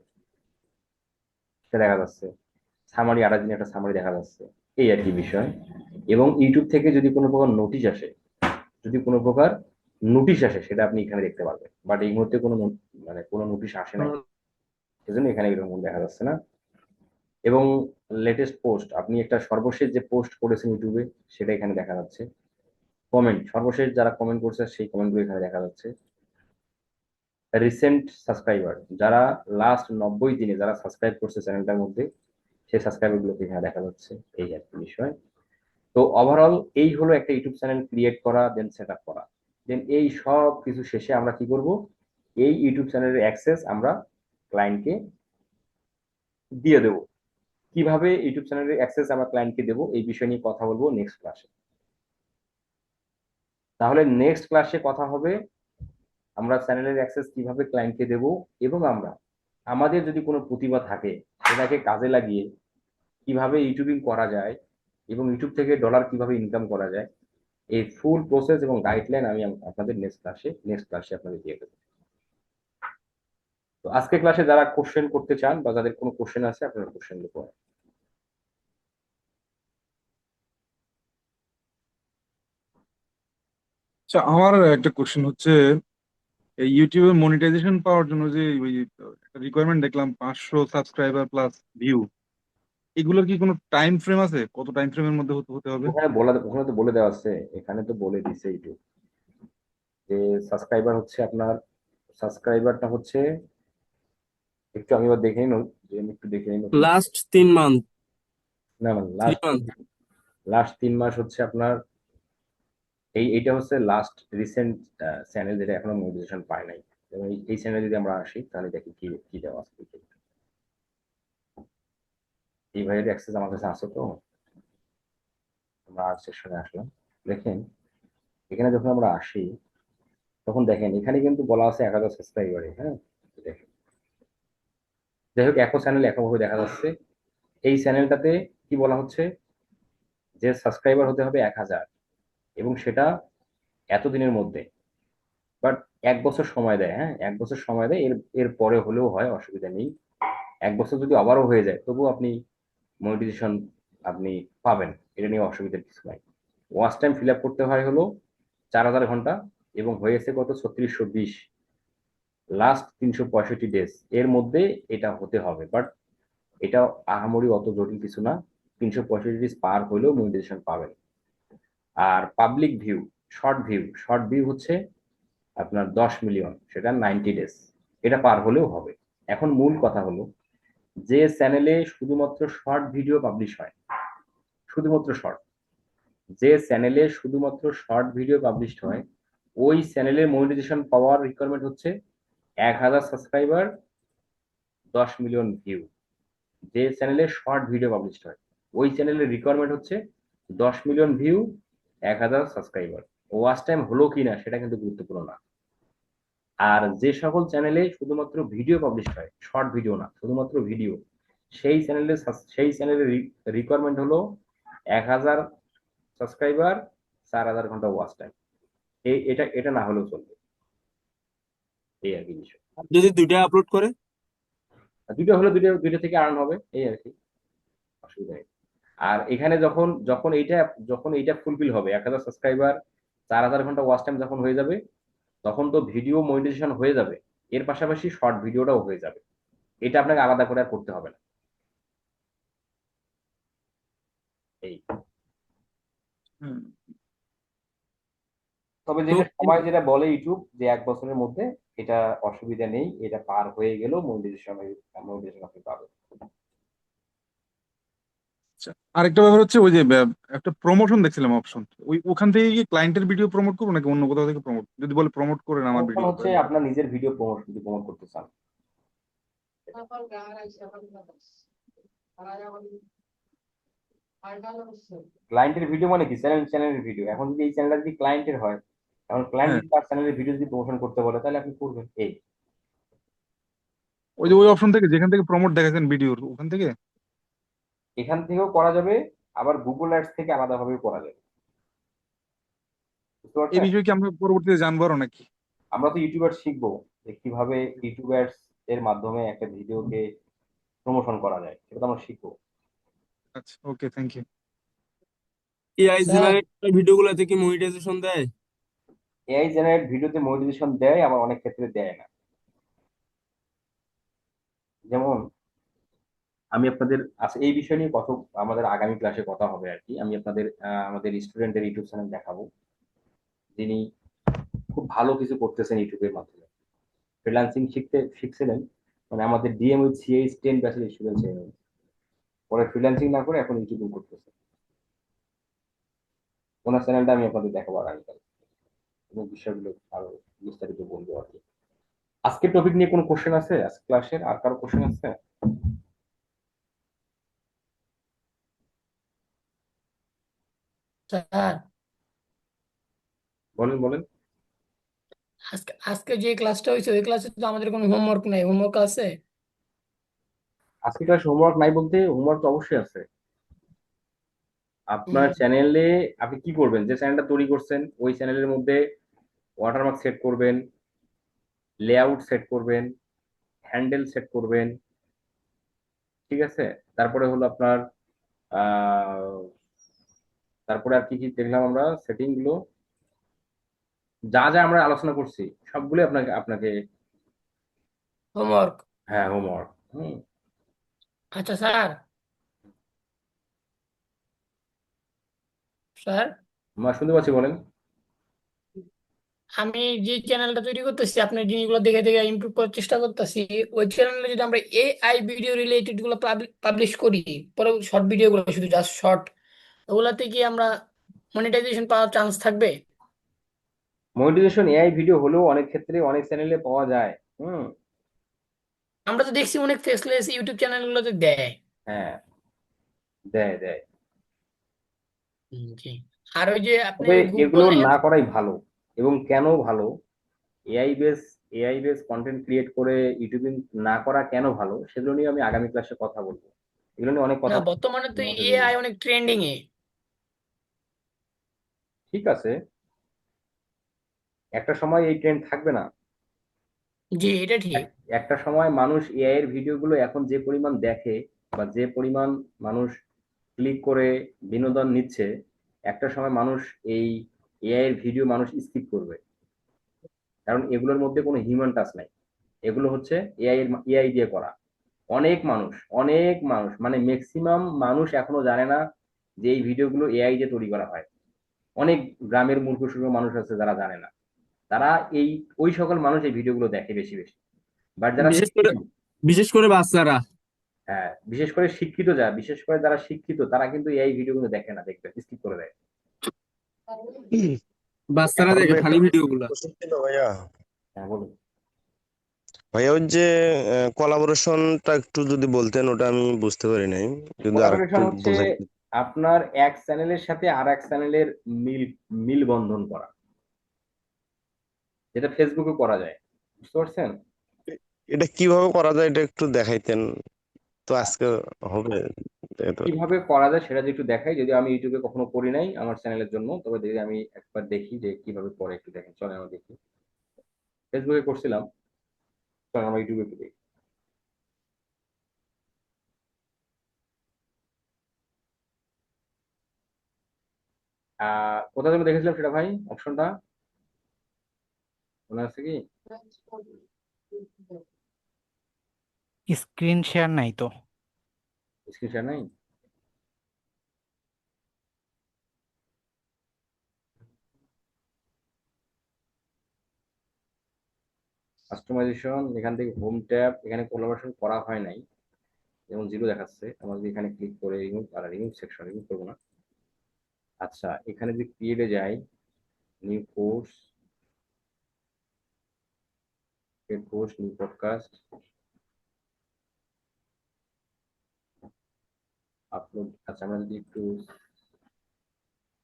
Speaker 1: সেটা দেখা যাচ্ছে, সামারি 28 দিনে একটা সামারি দেখা যাচ্ছে। এই আর কি বিষয়। এবং ইউটিউব থেকে যদি কোনো প্রকার নোটিশ আসে, সেটা আপনি এখানে দেখতে পারবেন। বাট এই মুহূর্তে মানে কোনো নোটিশ আসে নাই, সেজন্য এখানে এরকম দেখা যাচ্ছে না। এবং লেটেস্ট পোস্ট, আপনি একটা সর্বশেষ যে পোস্ট করেছেন ইউটিউবে সেটা এখানে দেখা যাচ্ছে। কমেন্ট, সর্বশেষ যারা কমেন্ট করছে সেই কমেন্টগুলো এখানে দেখা যাচ্ছে। রিসেন্ট সাবস্ক্রাইবার, যারা লাস্ট 90 দিনে যারা সাবস্ক্রাইব করছে চ্যানেলটার মধ্যে, সেই সাবস্ক্রাইবার গুলোকে এখানে দেখা যাচ্ছে। এই আর কি বিষয়। তো ওভারঅল এই হলো একটা ইউটিউব চ্যানেল ক্রিয়েট করা, দেন সেট আপ করা। দেন এই সব কিছু শেষে আমরা কি করব, এই ইউটিউব চ্যানেলের অ্যাক্সেস আমরা ক্লায়েন্টকে দিয়ে দেব। কিভাবে ইউটিউব চ্যানেলের অ্যাক্সেস আমরা ক্লায়েন্টকে দেবো এই বিষয় নিয়ে কথা বলবো নেক্সট ক্লাসে। তাহলে নেক্সট ক্লাসে কথা হবে আমরা চ্যানেলের অ্যাক্সেস কিভাবে ক্লায়েন্টকে দেব, এবং আমরা আমাদের যদি কোনো প্রতিভা থাকে সেটাকে কাজে লাগিয়ে কিভাবে ইউটিউবিং করা যায় এবং ইউটিউব থেকে ডলার কিভাবে ইনকাম করা যায়, এই ফুল প্রসেস এবং গাইডলাইন আমি আপনাদের নেক্সট ক্লাসে আপনাদের দিয়ে দেবো। তো আজকে ক্লাসে যারা কোশ্চেন করতে চান বা যাদের কোনো কোশ্চেন আছে আপনারা কোশ্চেন করেন।
Speaker 10: আচ্ছা, আমার একটা কোশ্চেন হচ্ছে, এই ইউটিউবে মনিটাইজেশন পাওয়ার জন্য যে ওই একটা রিকোয়ারমেন্ট দেখলাম 500 সাবস্ক্রাইবার প্লাস ভিউ, এগুলোর কি কোনো টাইম ফ্রেম আছে? কত টাইম ফ্রেমের মধ্যে হতে হতে হবে?
Speaker 1: ওখানে তো বলে দেওয়া আছে, এখানে তো বলে দিছে ইউটিউব যে সাবস্ক্রাইবারটা হচ্ছে, একটু আমি এবার দেখে নিই, যে আমি একটু দেখে নিই।
Speaker 10: লাস্ট 3 মান্থ,
Speaker 1: না,
Speaker 10: 3 মান্থ।
Speaker 1: লাস্ট 3 মাস হচ্ছে আপনার, এইটা হচ্ছে লাস্ট রিসেন্ট চ্যানেল যেটা এখনো মনিটাইজেশন পায় নাই। যেমন এই চ্যানেলে যদি আমরা আসি তাহলে দেখি কি কি দেওয়া আছে। এই ভাইয়ের অ্যাক্সেস আমার কাছে আছে, তো আমরা আর সেকশনে আসলাম। দেখেন এখানে যখন আমরা আসি তখন দেখেন এখানে কিন্তু বলা আছে 1000 সাবস্ক্রাইবারে। হ্যাঁ, দেখেন, যাই হোক একো চ্যানেল একভাবে দেখা যাচ্ছে। এই চ্যানেলটাতে কি বলা হচ্ছে যে সাবস্ক্রাইবার হতে হবে 1000, এবং সেটা এতদিনের মধ্যে। বাট 1 বছর সময় দেয়। হ্যাঁ, 1 বছর সময় দেয়, এর পরে হলেও হয়, অসুবিধা নেই। 1 বছর যদি আবারও হয়ে যায় তবুও আপনি মনিটাইজেশন আপনি পাবেন, এটা নিয়ে অসুবিধার কিছু নাই। ওয়াচ টাইম ফিল আপ করতে হয় হলো 4000 ঘন্টা, এবং হয়েছে কত 3620, লাস্ট 365 ডেজ এর মধ্যে এটা হতে হবে। বাট এটা আহামরি অত জটিল কিছু না, 365 ডেজ পার হলেও মনিটাইজেশন পাবেন। আর পাবলিক ভিউ, শর্ট ভিউ হচ্ছে আপনার 10 মিলিয়ন, সেটা 90 ডেজ, এটা পার হলেও হবে। এখন মূল কথা হলো যে চ্যানেলে শুধুমাত্র শর্ট ভিডিও পাবলিশ হয়, শুধুমাত্র শর্ট, যে চ্যানেলে শুধুমাত্র শর্ট ভিডিও পাবলিশ হয় ওই চ্যানেলের মনিটাইজেশন পাওয়ার রিকোয়ারমেন্ট হচ্ছে 1000 সাবস্ক্রাইবার, 10 মিলিয়ন ভিউ। যে চ্যানেলে শর্ট ভিডিও পাবলিশ হয় ওই চ্যানেলের রিকোয়ারমেন্ট হচ্ছে 10 million view, 1000 subscriber. Watch time হলো কিনা সেটা কিন্তু গুরুত্বপূর্ণ না। আর যে সকল চ্যানেলে শুধুমাত্র ভিডিও পাবলিশ হয়, শর্ট ভিডিও না, শুধুমাত্র ভিডিও, সেই চ্যানেলের রিকোয়ারমেন্ট হলো 1000 সাবস্ক্রাইবার, 4000 ঘন্টা ওয়াচ টাইম। এটা না হলেও চলবে, এই আর কি বিষয়।
Speaker 10: যদি দুইটা আপলোড করে?
Speaker 1: আর দুটো হলে দুইটা থেকে আর্ন হবে, এই আর কি, অসুবিধা নেই। আর এখানে যখন এইটা ফুলফিল হবে, 1000 সাবস্ক্রাইবার, 4000 ঘন্টা ওয়াচ টাইম যখন হয়ে যাবে, তখন তো ভিডিও মনিটাইজেশন হয়ে যাবে, এর পাশাপাশি শর্ট ভিডিওটাও হয়ে যাবে। এটা আপনাকে আলাদা করে আর করতে হবে না। এই
Speaker 10: হুম।
Speaker 1: তবে
Speaker 10: তো
Speaker 1: যেটা বলে ইউটিউব যে 1 বছরের মধ্যে এটা অসুবিধা নেই, এটা পার হয়ে গেলেও মনিটাইজেশন আপনি পাবেন।
Speaker 10: আচ্ছা, আরেকটা ব্যাপার হচ্ছে ওই যে একটা প্রমোশন দেখছিলাম অপশন, ওখান থেকে কি ক্লায়েন্টের ভিডিও প্রমোট করবো নাকি অন্য কোথাও থেকে প্রমোট, যদি বলে প্রমোট করেন আমার
Speaker 1: প্রমোশন
Speaker 10: ভিডিও?
Speaker 1: হচ্ছে আপনার নিজের ভিডিও প্রমোট করতে চান। ক্লায়েন্টের ভিডিও মানে কি, চ্যানেলের ভিডিও। এখন যদি এই চ্যানেলটা যদি ক্লায়েন্টের হয়, এখন ক্লায়েন্ট
Speaker 10: হ্যাঁ,
Speaker 1: যদি তার চ্যানেলের ভিডিও যদি প্রমোশন করতে বলে তাহলে আপনি করবেন। এই
Speaker 10: ওই যে ওই অপশন থেকে যেখান থেকে প্রমোট দেখাচ্ছেন ভিডিওর ওখান থেকে।
Speaker 1: এখান থেকেও করা যাবে, আবার গুগল অ্যাডস থেকে আলাদাভাবেও করা যাবে। বুঝতে
Speaker 10: এই
Speaker 1: পারছেন?
Speaker 10: বিষয়ে কি আমরা পরবর্তীতে জানবো আরো নাকি?
Speaker 1: আমরা তো ইউটিউবার শিখবো যে কিভাবে ইউটিউব অ্যাডস এর মাধ্যমে একটা ভিডিওকে প্রমোশন করা যায়, সেটা তো আমরা শিখবো।
Speaker 10: আচ্ছা, okay, thank you. AI
Speaker 4: sir
Speaker 10: generate ভিডিওগুলোতে কি মনিটাইজেশন দেয়?
Speaker 1: এআই জেনারেট ভিডিওতে মনিটাইজেশন দেয়, আবার অনেক ক্ষেত্রে দেয় না। যেমন আমি আপনাদের আচ্ছা এই বিষয় নিয়ে আমাদের আগামী ক্লাসে কথা হবে আর কি। আমি আপনাদের আমাদের স্টুডেন্টের ইউটিউব চ্যানেল দেখাবো, যিনি খুব ভালো কিছু করতেছেন ইউটিউবের মাধ্যমে, ফ্রিল্যান্সিং শিখছিলেন, মানে আমাদের ডিএম উইথ সিএইচ 10 ব্যাচের স্টুডেন্ট ছিলেন। পরে ফ্রিল্যান্সিং না করে এখন ইউটিউবিং করতেছে। ওনার চ্যানেলটা আমি আপনাদের দেখাবো আগামীকাল। এবং বিষয়গুলো আরো বিস্তারিত বলবো আর কি। আজকের টপিক নিয়ে কোনো কোশ্চেন আছে? আজকে ক্লাসের আর কারো কোশ্চেন আছে?
Speaker 4: স্যার
Speaker 1: বলেন বলেন।
Speaker 4: আজকে আজকে যে ক্লাসটা হয়েছে ওই ক্লাসে তো আমাদের কোনো হোমওয়ার্ক নাই, হোমওয়ার্ক আছে?
Speaker 1: আজকে ক্লাস হোমওয়ার্ক নাই বলতে হোমওয়ার্ক তো অবশ্যই আছে। আপনার
Speaker 4: হুম,
Speaker 1: চ্যানেলে আপনি কি করবেন, যে চ্যানেলটা তৈরি করছেন ওই চ্যানেলের মধ্যে ওয়াটারমার্ক সেট করবেন, লেআউট সেট করবেন, হ্যান্ডেল সেট করবেন, ঠিক আছে? তারপরে হলো আপনার আহ তারপরে আর কি কি দেখলাম আমরা সেটিং গুলো, যা যা আমরা আলোচনা করছি সবগুলো আপনাকে আপনাকে
Speaker 4: হোমওয়ার্ক।
Speaker 1: হ্যাঁ হোমওয়ার্ক। হুম।
Speaker 4: আচ্ছা স্যার, স্যার
Speaker 1: শুনতে পাচ্ছি, বলেন।
Speaker 4: আমি যে চ্যানেলটা তৈরি করতেছি আপনার জিনিসগুলো দেখে দেখে ইমপ্রুভ করার চেষ্টা করতেছি, ওই চ্যানেলে যদি আমরা এআই ভিডিও রিলেটেড গুলো পাবলিশ করি, পরে শর্ট ভিডিও গুলো শুধু জাস্ট শর্ট, ওগুলাতে কি আমরা মনিটাইজেশন পাওয়ার চান্স থাকবে?
Speaker 1: মনিটাইজেশন এআই ভিডিও হলেও অনেক ক্ষেত্রে অনেক চ্যানেলে পাওয়া যায়। হুম।
Speaker 4: আমরা তো দেখছি অনেক ফেসলেস ইউটিউব চ্যানেলগুলোতে দেয়।
Speaker 1: হ্যাঁ, দেয় দেয়।
Speaker 4: জি। আর ওই যে আপনি
Speaker 1: তবে
Speaker 4: গুগল
Speaker 1: এগুলো না
Speaker 4: অ্যাপস,
Speaker 1: করাই ভালো। এবং কেন ভালো, এআই বেস কন্টেন্ট ক্রিয়েট করে ইউটিউবিং না করা কেন ভালো সেগুলো নিয়ে আমি আগামী ক্লাসে কথা বলবো। এগুলো নিয়ে অনেক
Speaker 4: না
Speaker 1: কথা
Speaker 4: বর্তমানে তো
Speaker 1: আমাদের
Speaker 4: এআই অনেক ট্রেন্ডিং এ।
Speaker 1: ঠিক আছে, একটা সময় এই ট্রেন্ড থাকবে না।
Speaker 4: জি, এটা ঠিক।
Speaker 1: একটা সময় মানুষ এআই এর ভিডিওগুলো এখন যে পরিমাণ দেখে বা যে পরিমাণ মানুষ ক্লিক করে বিনোদন নিচ্ছে, একটা সময় মানুষ এই এআই এর ভিডিও মানুষ স্কিপ করবে। কারণ এগুলোর মধ্যে কোনো হিউম্যান টাচ নাই। এগুলো হচ্ছে এআই দিয়ে করা। অনেক মানুষ মানে ম্যাক্সিমাম মানুষ এখনো জানে না যে এই ভিডিওগুলো এআই দিয়ে তৈরি করা হয়। অনেক গ্রামের মূর্খ সূর্খ মানুষ আছে যারা জানে না। তারা এই ওই সকল মানুষ এই ভিডিওগুলো দেখে বেশি বেশি। বাট যারা শিক্ষিত,
Speaker 7: বিশেষ করে বাচ্চারা
Speaker 1: হ্যাঁ বিশেষ করে যারা শিক্ষিত তারা কিন্তু এই ভিডিওগুলো দেখে না, দেখবে স্কিপ করে দেয়।
Speaker 7: বাচ্চারা
Speaker 1: এখন
Speaker 7: দেখে খালি ভিডিও গুলা।
Speaker 11: কোশ্চেন ছিল ভাইয়া।
Speaker 1: হ্যাঁ বলুন।
Speaker 11: ভাইয়া ওই যে কোলাবোরেশনটা একটু যদি বলতেন, ওটা আমি বুঝতে পারি নাই, যদি আর একটু
Speaker 1: কোলাবোরেশন হচ্ছে
Speaker 11: বোঝাই।
Speaker 1: আপনার এক চ্যানেলের সাথে আর এক চ্যানেলের মিল মিল বন্ধন করা, যেটা ফেসবুকে করা যায়। বুঝতে পারছেন?
Speaker 11: এটা কিভাবে করা যায় এটা একটু দেখাইতেন তো আজকে হবে তো।
Speaker 1: কিভাবে করা যায় সেটা যদি একটু দেখাই, যদি আমি ইউটিউবে কখনো করি নাই আমার চ্যানেলের জন্য, তবে যদি আমি একবার দেখি যে কিভাবে করে একটু দেখেন, চলেন আমরা দেখি। ফেসবুকে করছিলাম, চলেন আমরা ইউটিউবে একটু দেখি। কোথায় যেন দেখেছিলাম সেটা ভাই, অপশনটা মনে আছে কি?
Speaker 3: স্ক্রিন শেয়ার নাই তো।
Speaker 1: স্ক্রিন শেয়ার নাই? কাস্টমাইজেশন, এখান থেকে হোম ট্যাব, এখানে কোলাবোরেশন করা হয় নাই, যেমন জিরো দেখাচ্ছে। আমরা যদি এখানে ক্লিক করে রিমুভ সেকশন, রিমুভ করবো না। আচ্ছা, এখানে যদি ক্রিয়েটে যাই, new course, create course, new podcast, upload. আচ্ছা, আমরা যদি একটু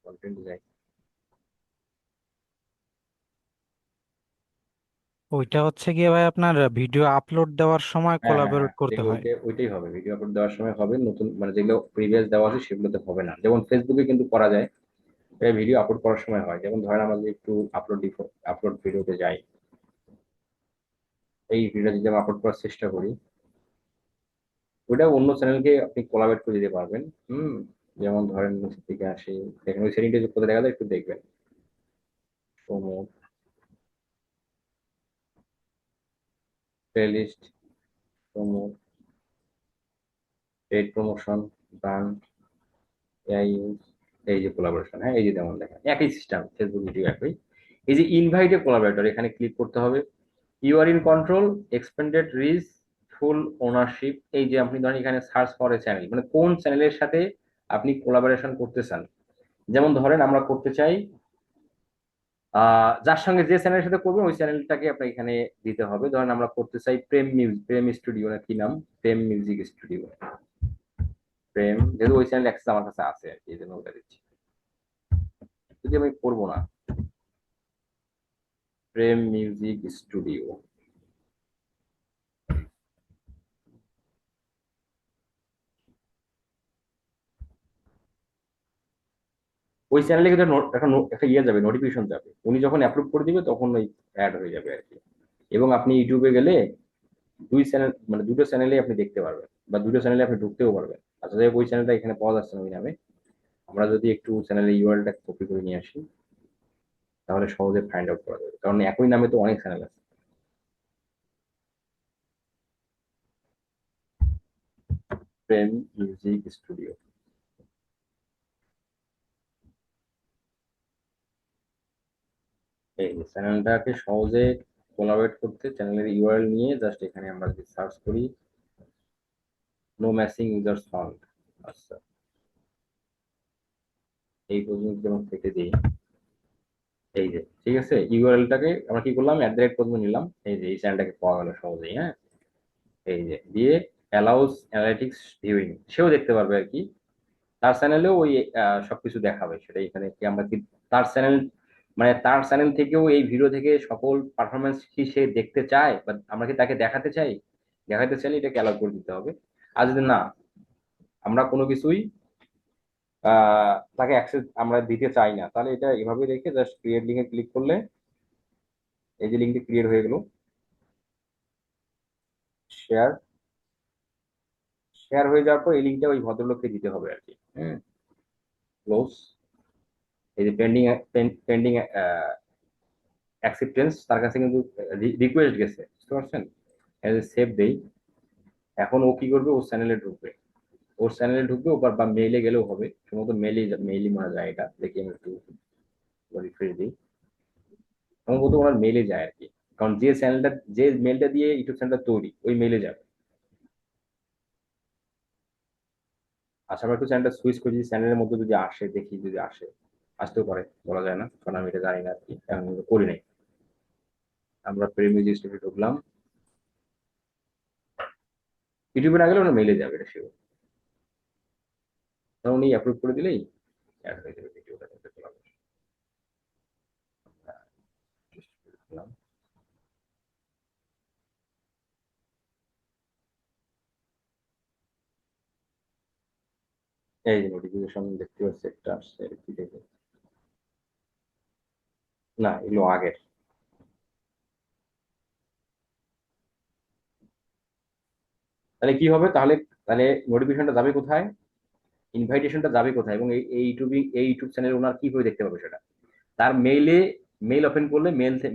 Speaker 1: কন্টেন্ট যাই,
Speaker 3: ওইটা হচ্ছে গিয়ে ভাই আপনার ভিডিও আপলোড দেওয়ার সময়
Speaker 1: হ্যাঁ হ্যাঁ হ্যাঁ
Speaker 3: কোলাবোরেট করতে
Speaker 1: দেখবে
Speaker 3: হয়।
Speaker 1: ওইটাই হবে। ভিডিও আপলোড দেওয়ার সময় হবে, নতুন মানে যেগুলো প্রিভিয়াস দেওয়া আছে সেগুলোতে হবে না। যেমন ফেসবুকে কিন্তু করা যায়, ভিডিও আপলোড করার সময় হয়। যেমন ধরেন আমরা যদি একটু আপলোড ভিডিওতে যাই, এই ভিডিও যদি আমি আপলোড করার চেষ্টা করি, ওইটা অন্য চ্যানেলকে আপনি কোলাবেট করে দিতে পারবেন। হুম। যেমন ধরেন নিচের দিকে আসি, দেখেন ওই সেটিংটা কোথায় দেখা যায় একটু দেখবেন। Promote, playlist, promote, paid promotion, brand, AI use, এই যে কোলাবোরেশন। হ্যাঁ, এই যে যেমন দেখেন একই সিস্টেম, ফেসবুক ভিডিও একই। এই যে ইনভাইটে কোলাবোরেটর, এখানে ক্লিক করতে হবে। You are in control, expanded reach, full ownership. এই যে আপনি ধরেন এখানে সার্চ করে চ্যানেল, মানে কোন চ্যানেলের সাথে আপনি কোলাবোরেশন করতে চান। যেমন ধরেন আমরা করতে চাই যার সঙ্গে যে চ্যানেলের সাথে করবেন ওই চ্যানেলটাকে আপনাকে এখানে দিতে হবে। ধরেন আমরা করতে চাই প্রেম স্টুডিও, না কি নাম, প্রেম মিউজিক স্টুডিও। প্রেম, যেহেতু ওই চ্যানেল অ্যাক্সেস আমার কাছে আছে আর কি, এই জন্য ওটা দিচ্ছি। যদি আমি করবো না, প্রেম মিউজিক স্টুডিও, ওই চ্যানেলে কিন্তু একটা ইয়ে যাবে, নোটিফিকেশন যাবে। উনি যখন অ্যাপ্রুভ করে দিবে তখন ওই অ্যাড হয়ে যাবে আর কি। এবং আপনি ইউটিউবে গেলে দুই চ্যানেল, মানে দুটো চ্যানেলে আপনি দেখতে পারবেন, বা দুটো চ্যানেলে আপনি ঢুকতেও পারবেন। আচ্ছা যাই হোক, ওই চ্যানেলটা এখানে পাওয়া যাচ্ছে না ওই নামে। আমরা যদি একটু চ্যানেলের ইউআরএলটা কপি করে নিয়ে আসি, তাহলে সহজে ফাইন্ড আউট করা যাবে, কারণ একই নামে তো অনেক চ্যানেল আছে। প্রেম মিউজিক স্টুডিও, এই চ্যানেলটাকে সহজে কোলাবরেট করতে চ্যানেলের ইউআরএল নিয়ে জাস্ট এখানে আমরা যদি সার্চ করি, নো ম্যাচিং ইউজার ফাউন্ড। আচ্ছা, এই পর্যন্ত যেমন থেকে দিই, এই যে ঠিক আছে, ইউআরএলটাকে আমরা কি করলাম, পর্যন্ত নিলাম। এই যে এই চ্যানেলটাকে পাওয়া গেল সহজেই। হ্যাঁ, এই যে দিয়ে অ্যালাউস অ্যানালিটিক্স ভিউইং, সেও দেখতে পারবে আর কি। তার চ্যানেলেও ওই সবকিছু দেখাবে, সেটা এখানে কি আমরা কি তার চ্যানেল, মানে তার চ্যানেল থেকেও এই ভিডিও থেকে সকল পারফরমেন্স কি সে দেখতে চায়, বা আমরা কি তাকে দেখাতে চাই, দেখাতে চাইলে এটাকে অ্যালাউ করে দিতে হবে। আর যদি না, আমরা কোনো কিছুই তাকে অ্যাক্সেস আমরা দিতে চাই না, তাহলে এটা এভাবে রেখে জাস্ট ক্রিয়েট লিঙ্কে ক্লিক করলে এই যে লিঙ্কটি ক্রিয়েট হয়ে গেল, শেয়ার, শেয়ার হয়ে যাওয়ার পর এই লিঙ্কটা ওই ভদ্রলোককে দিতে হবে আর কি। হ্যাঁ, ক্লোজ, এই যে পেন্ডিং, পেন্ডিং অ্যাকসেপ্টেন্স, তার কাছে কিন্তু রিকোয়েস্ট গেছে, বুঝতে পারছেন। সেভ দেই। এখন ও কি করবে, ওর চ্যানেলে ঢুকবে, ওর চ্যানেলে ঢুকবে, ও বা মেইলে গেলেও হবে, সম্ভবত মেইলই মারা যায় এটা, দেখি আমি একটু রিফ্রেশ দিই। সম্ভবত ওনার মেইলে যায় আর কি, কারণ যে চ্যানেলটা, যে মেইলটা দিয়ে ইউটিউব চ্যানেলটা তৈরি, ওই মেইলে যাবে। আচ্ছা, আমরা একটু চ্যানেলটা সুইচ করি, চ্যানেলের মধ্যে যদি আসে, দেখি যদি আসে, আসতেও পারে, বলা যায় না, কারণ আমি এটা জানি না আর কি, এখন করি নাই। আমরা প্রিমিয়ার স্টুডিও ঢুকলাম, ইউটিউবে না গেলে ওনার মেইলে যাবে, এটা শিওর। তখন উনি অ্যাপ্রুভ করে দিলেই অ্যাড হয়ে যাবে ভিডিওটা। এই যে নোটিফিকেশন দেখতে পাচ্ছি একটা আসছে, কি দেখে, না এগুলো আগের। তাহলে কি হবে, তাহলে তাহলে নোটিফিকেশনটা যাবে কোথায়, ইনভাইটেশনটা যাবে কোথায়, এবং এই ইউটিউব চ্যানেল ওনার কি করে দেখতে পাবে সেটা, তার মেইলে, মেইল ওপেন করলে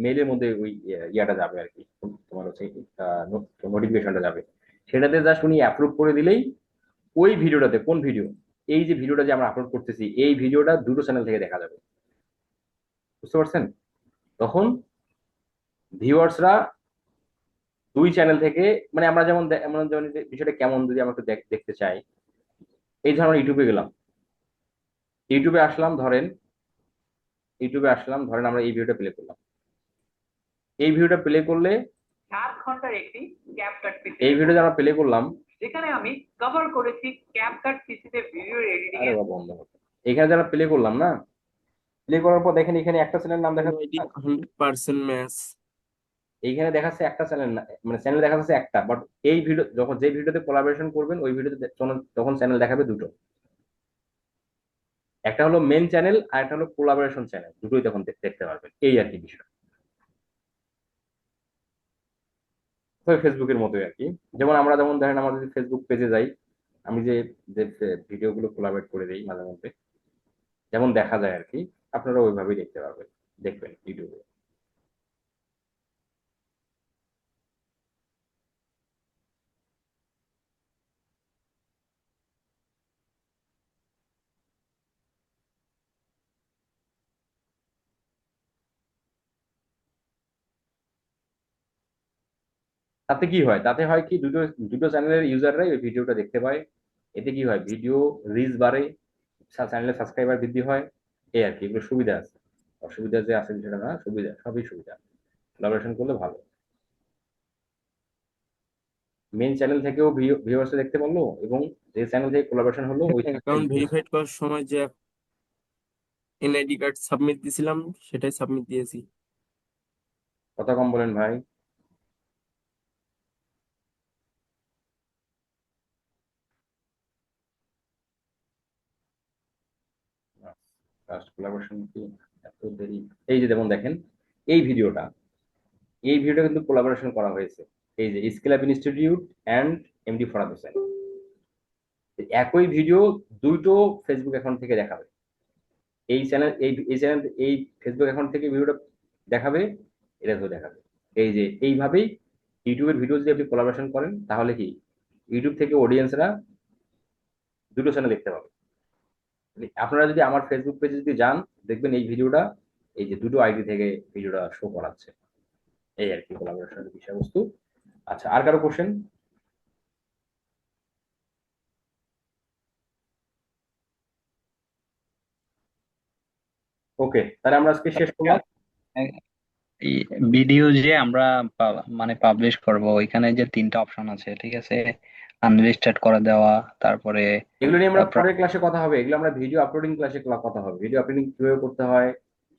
Speaker 1: মেইলের মধ্যে ওই ইয়াটা যাবে আর কি, তোমার হচ্ছে নোটিফিকেশনটা যাবে। সেটাতে জাস্ট উনি অ্যাপ্রুভ করে দিলেই ওই ভিডিওটাতে, কোন ভিডিও, এই যে ভিডিওটা যে আমরা আপলোড করতেছি, এই ভিডিওটা দুটো চ্যানেল থেকে দেখা যাবে, বুঝতে পারছেন। তখন ভিউয়ার্সরা দুই চ্যানেল থেকে, মানে আমরা যেমন যেমন বিষয়টা কেমন, যদি আমরা একটু দেখতে চাই, এই ধরনের ইউটিউবে গেলাম, ইউটিউবে আসলাম, ধরেন ইউটিউবে আসলাম, ধরেন আমরা এই ভিডিওটা প্লে করলাম, এই ভিডিওটা প্লে করলে
Speaker 12: 7 ঘন্টার একটি ক্যাপকাট পিসি,
Speaker 1: এই ভিডিওটা আমরা প্লে করলাম,
Speaker 12: যেখানে আমি কভার করেছি ক্যাপকাট পিসিতে ভিডিও এডিটিং
Speaker 1: আরে
Speaker 12: এর।
Speaker 1: বাবা বন্ধ করতে, এখানে যারা প্লে করলাম না, প্লে করার পর দেখেন এখানে একটা চ্যানেল নাম দেখা,
Speaker 7: 100% ম্যাচ।
Speaker 1: এইখানে দেখাচ্ছে একটা চ্যানেল, মানে চ্যানেল দেখা যাচ্ছে একটা, বাট এই ভিডিও যখন, যে ভিডিওতে কোলাবোরেশন করবেন ওই ভিডিওতে তখন চ্যানেল দেখাবে দুটো, একটা হলো মেন চ্যানেল আর একটা হলো কোলাবোরেশন চ্যানেল, দুটোই তখন দেখতে পারবেন, এই আর কি বিষয়। তো ফেসবুকের মতোই আর কি, যেমন আমরা যেমন ধরেন আমাদের ফেসবুক পেজে যাই, আমি যে যে ভিডিওগুলো কোলাবরেট করে দিই মাঝে মধ্যে, যেমন দেখা যায় আর কি, আপনারা ওইভাবেই দেখতে পারবেন, দেখবেন ইউটিউবে। তাতে কি হয়, তাতে হয় কি, দুটো দুটো চ্যানেলের ইউজাররাই ওই ভিডিওটা দেখতে পায়, এতে কি হয়, ভিডিও রিচ বাড়ে, চ্যানেলের সাবস্ক্রাইবার বৃদ্ধি হয়, এই আর কি, এগুলো সুবিধা আছে। অসুবিধা যে আছে সেটা না, সুবিধা, সবই সুবিধা। কোলাবোরেশন করলে ভালো। মেন চ্যানেল থেকেও ভিউয়ার্স দেখতে পারলো, এবং যে চ্যানেল থেকে কোলাবোরেশন হলো ওই
Speaker 7: অ্যাকাউন্ট ভেরিফাইড করার সময় যে এনআইডি কার্ড সাবমিট দিছিলাম সেটাই সাবমিট দিয়েছি।
Speaker 1: কথা কম বলেন ভাই। ফার্স্ট কোলাবোরেশন কি এত দেরি? এই যে যেমন দেখেন এই ভিডিওটা, কিন্তু কোলাবোরেশন করা হয়েছে। এই যে skill up institute and MD Farhad Hossain, একই ভিডিও দুটো ফেসবুক অ্যাকাউন্ট থেকে দেখাবে। এই চ্যানেল এই ফেসবুক অ্যাকাউন্ট থেকে ভিডিওটা দেখাবে, এটা তো দেখাবে। এই যে এইভাবেই ইউটিউবের ভিডিও যদি আপনি কোলাবোরেশন করেন তাহলে কি ইউটিউব থেকে অডিয়েন্সরা দুটো চ্যানেল দেখতে পাবে। আপনারা যদি আমার ফেসবুক পেজে যদি যান, দেখবেন এই ভিডিওটা এই যে দুটো আইডি থেকে ভিডিওটা শো করাচ্ছে। এই আর কি কোলাবোরেশনের বিষয়বস্তু। আচ্ছা, আর কারো কোশ্চেন? ওকে, তাহলে আমরা আজকে শেষ করলাম।
Speaker 13: এই ভিডিও যে আমরা মানে পাবলিশ করব, ওইখানে যে 3টা অপশন আছে, ঠিক আছে, আনলিস্টেড করে দেওয়া, তারপরে
Speaker 1: এগুলো নিয়ে আমরা পরের ক্লাসে কথা হবে। এগুলো আমরা ভিডিও আপলোডিং ক্লাসে কথা হবে। ভিডিও আপলোডিং কিভাবে করতে হয়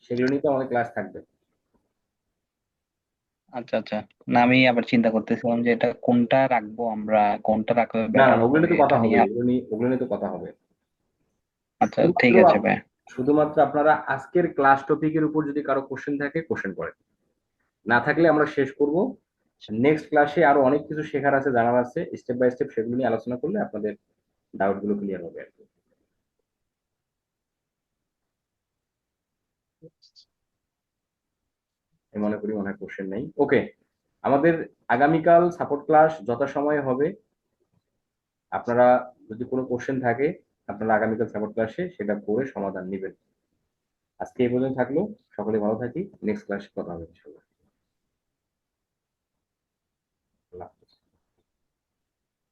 Speaker 1: সেগুলো নিয়ে তো আমাদের ক্লাস থাকবে।
Speaker 13: আচ্ছা আচ্ছা, না আমি আবার চিন্তা করতেছিলাম যে এটা কোনটা রাখবো, আমরা কোনটা রাখলে
Speaker 1: না না,
Speaker 13: বেটার
Speaker 1: ওগুলো
Speaker 13: হবে
Speaker 1: নিয়ে তো কথা
Speaker 13: এটা
Speaker 1: হবে,
Speaker 13: নিয়ে।
Speaker 1: ওগুলো নিয়ে তো কথা হবে।
Speaker 13: আচ্ছা ঠিক আছে ভাই।
Speaker 1: শুধুমাত্র আপনারা আজকের ক্লাস টপিকের উপর যদি কারো কোশ্চেন থাকে কোশ্চেন করেন, না থাকলে আমরা শেষ করব। নেক্সট ক্লাসে আরো অনেক কিছু শেখার আছে, জানার আছে, স্টেপ বাই স্টেপ সেগুলো নিয়ে আলোচনা করলে আপনাদের ডাউট গুলো ক্লিয়ার হবে আর কি। আমি মনে করি মনে হয় কোশ্চেন নেই। ওকে, আমাদের আগামীকাল সাপোর্ট ক্লাস যথাসময়ে হবে। আপনারা যদি কোনো কোশ্চেন থাকে আপনারা আগামীকাল সাপোর্ট ক্লাসে সেটা করে সমাধান নেবেন। আজকে এই পর্যন্ত থাকলো, সকলে ভালো থাকি, নেক্সট ক্লাসে কথা হবে ইনশাআল্লাহ। আল্লাহ হাফেজ।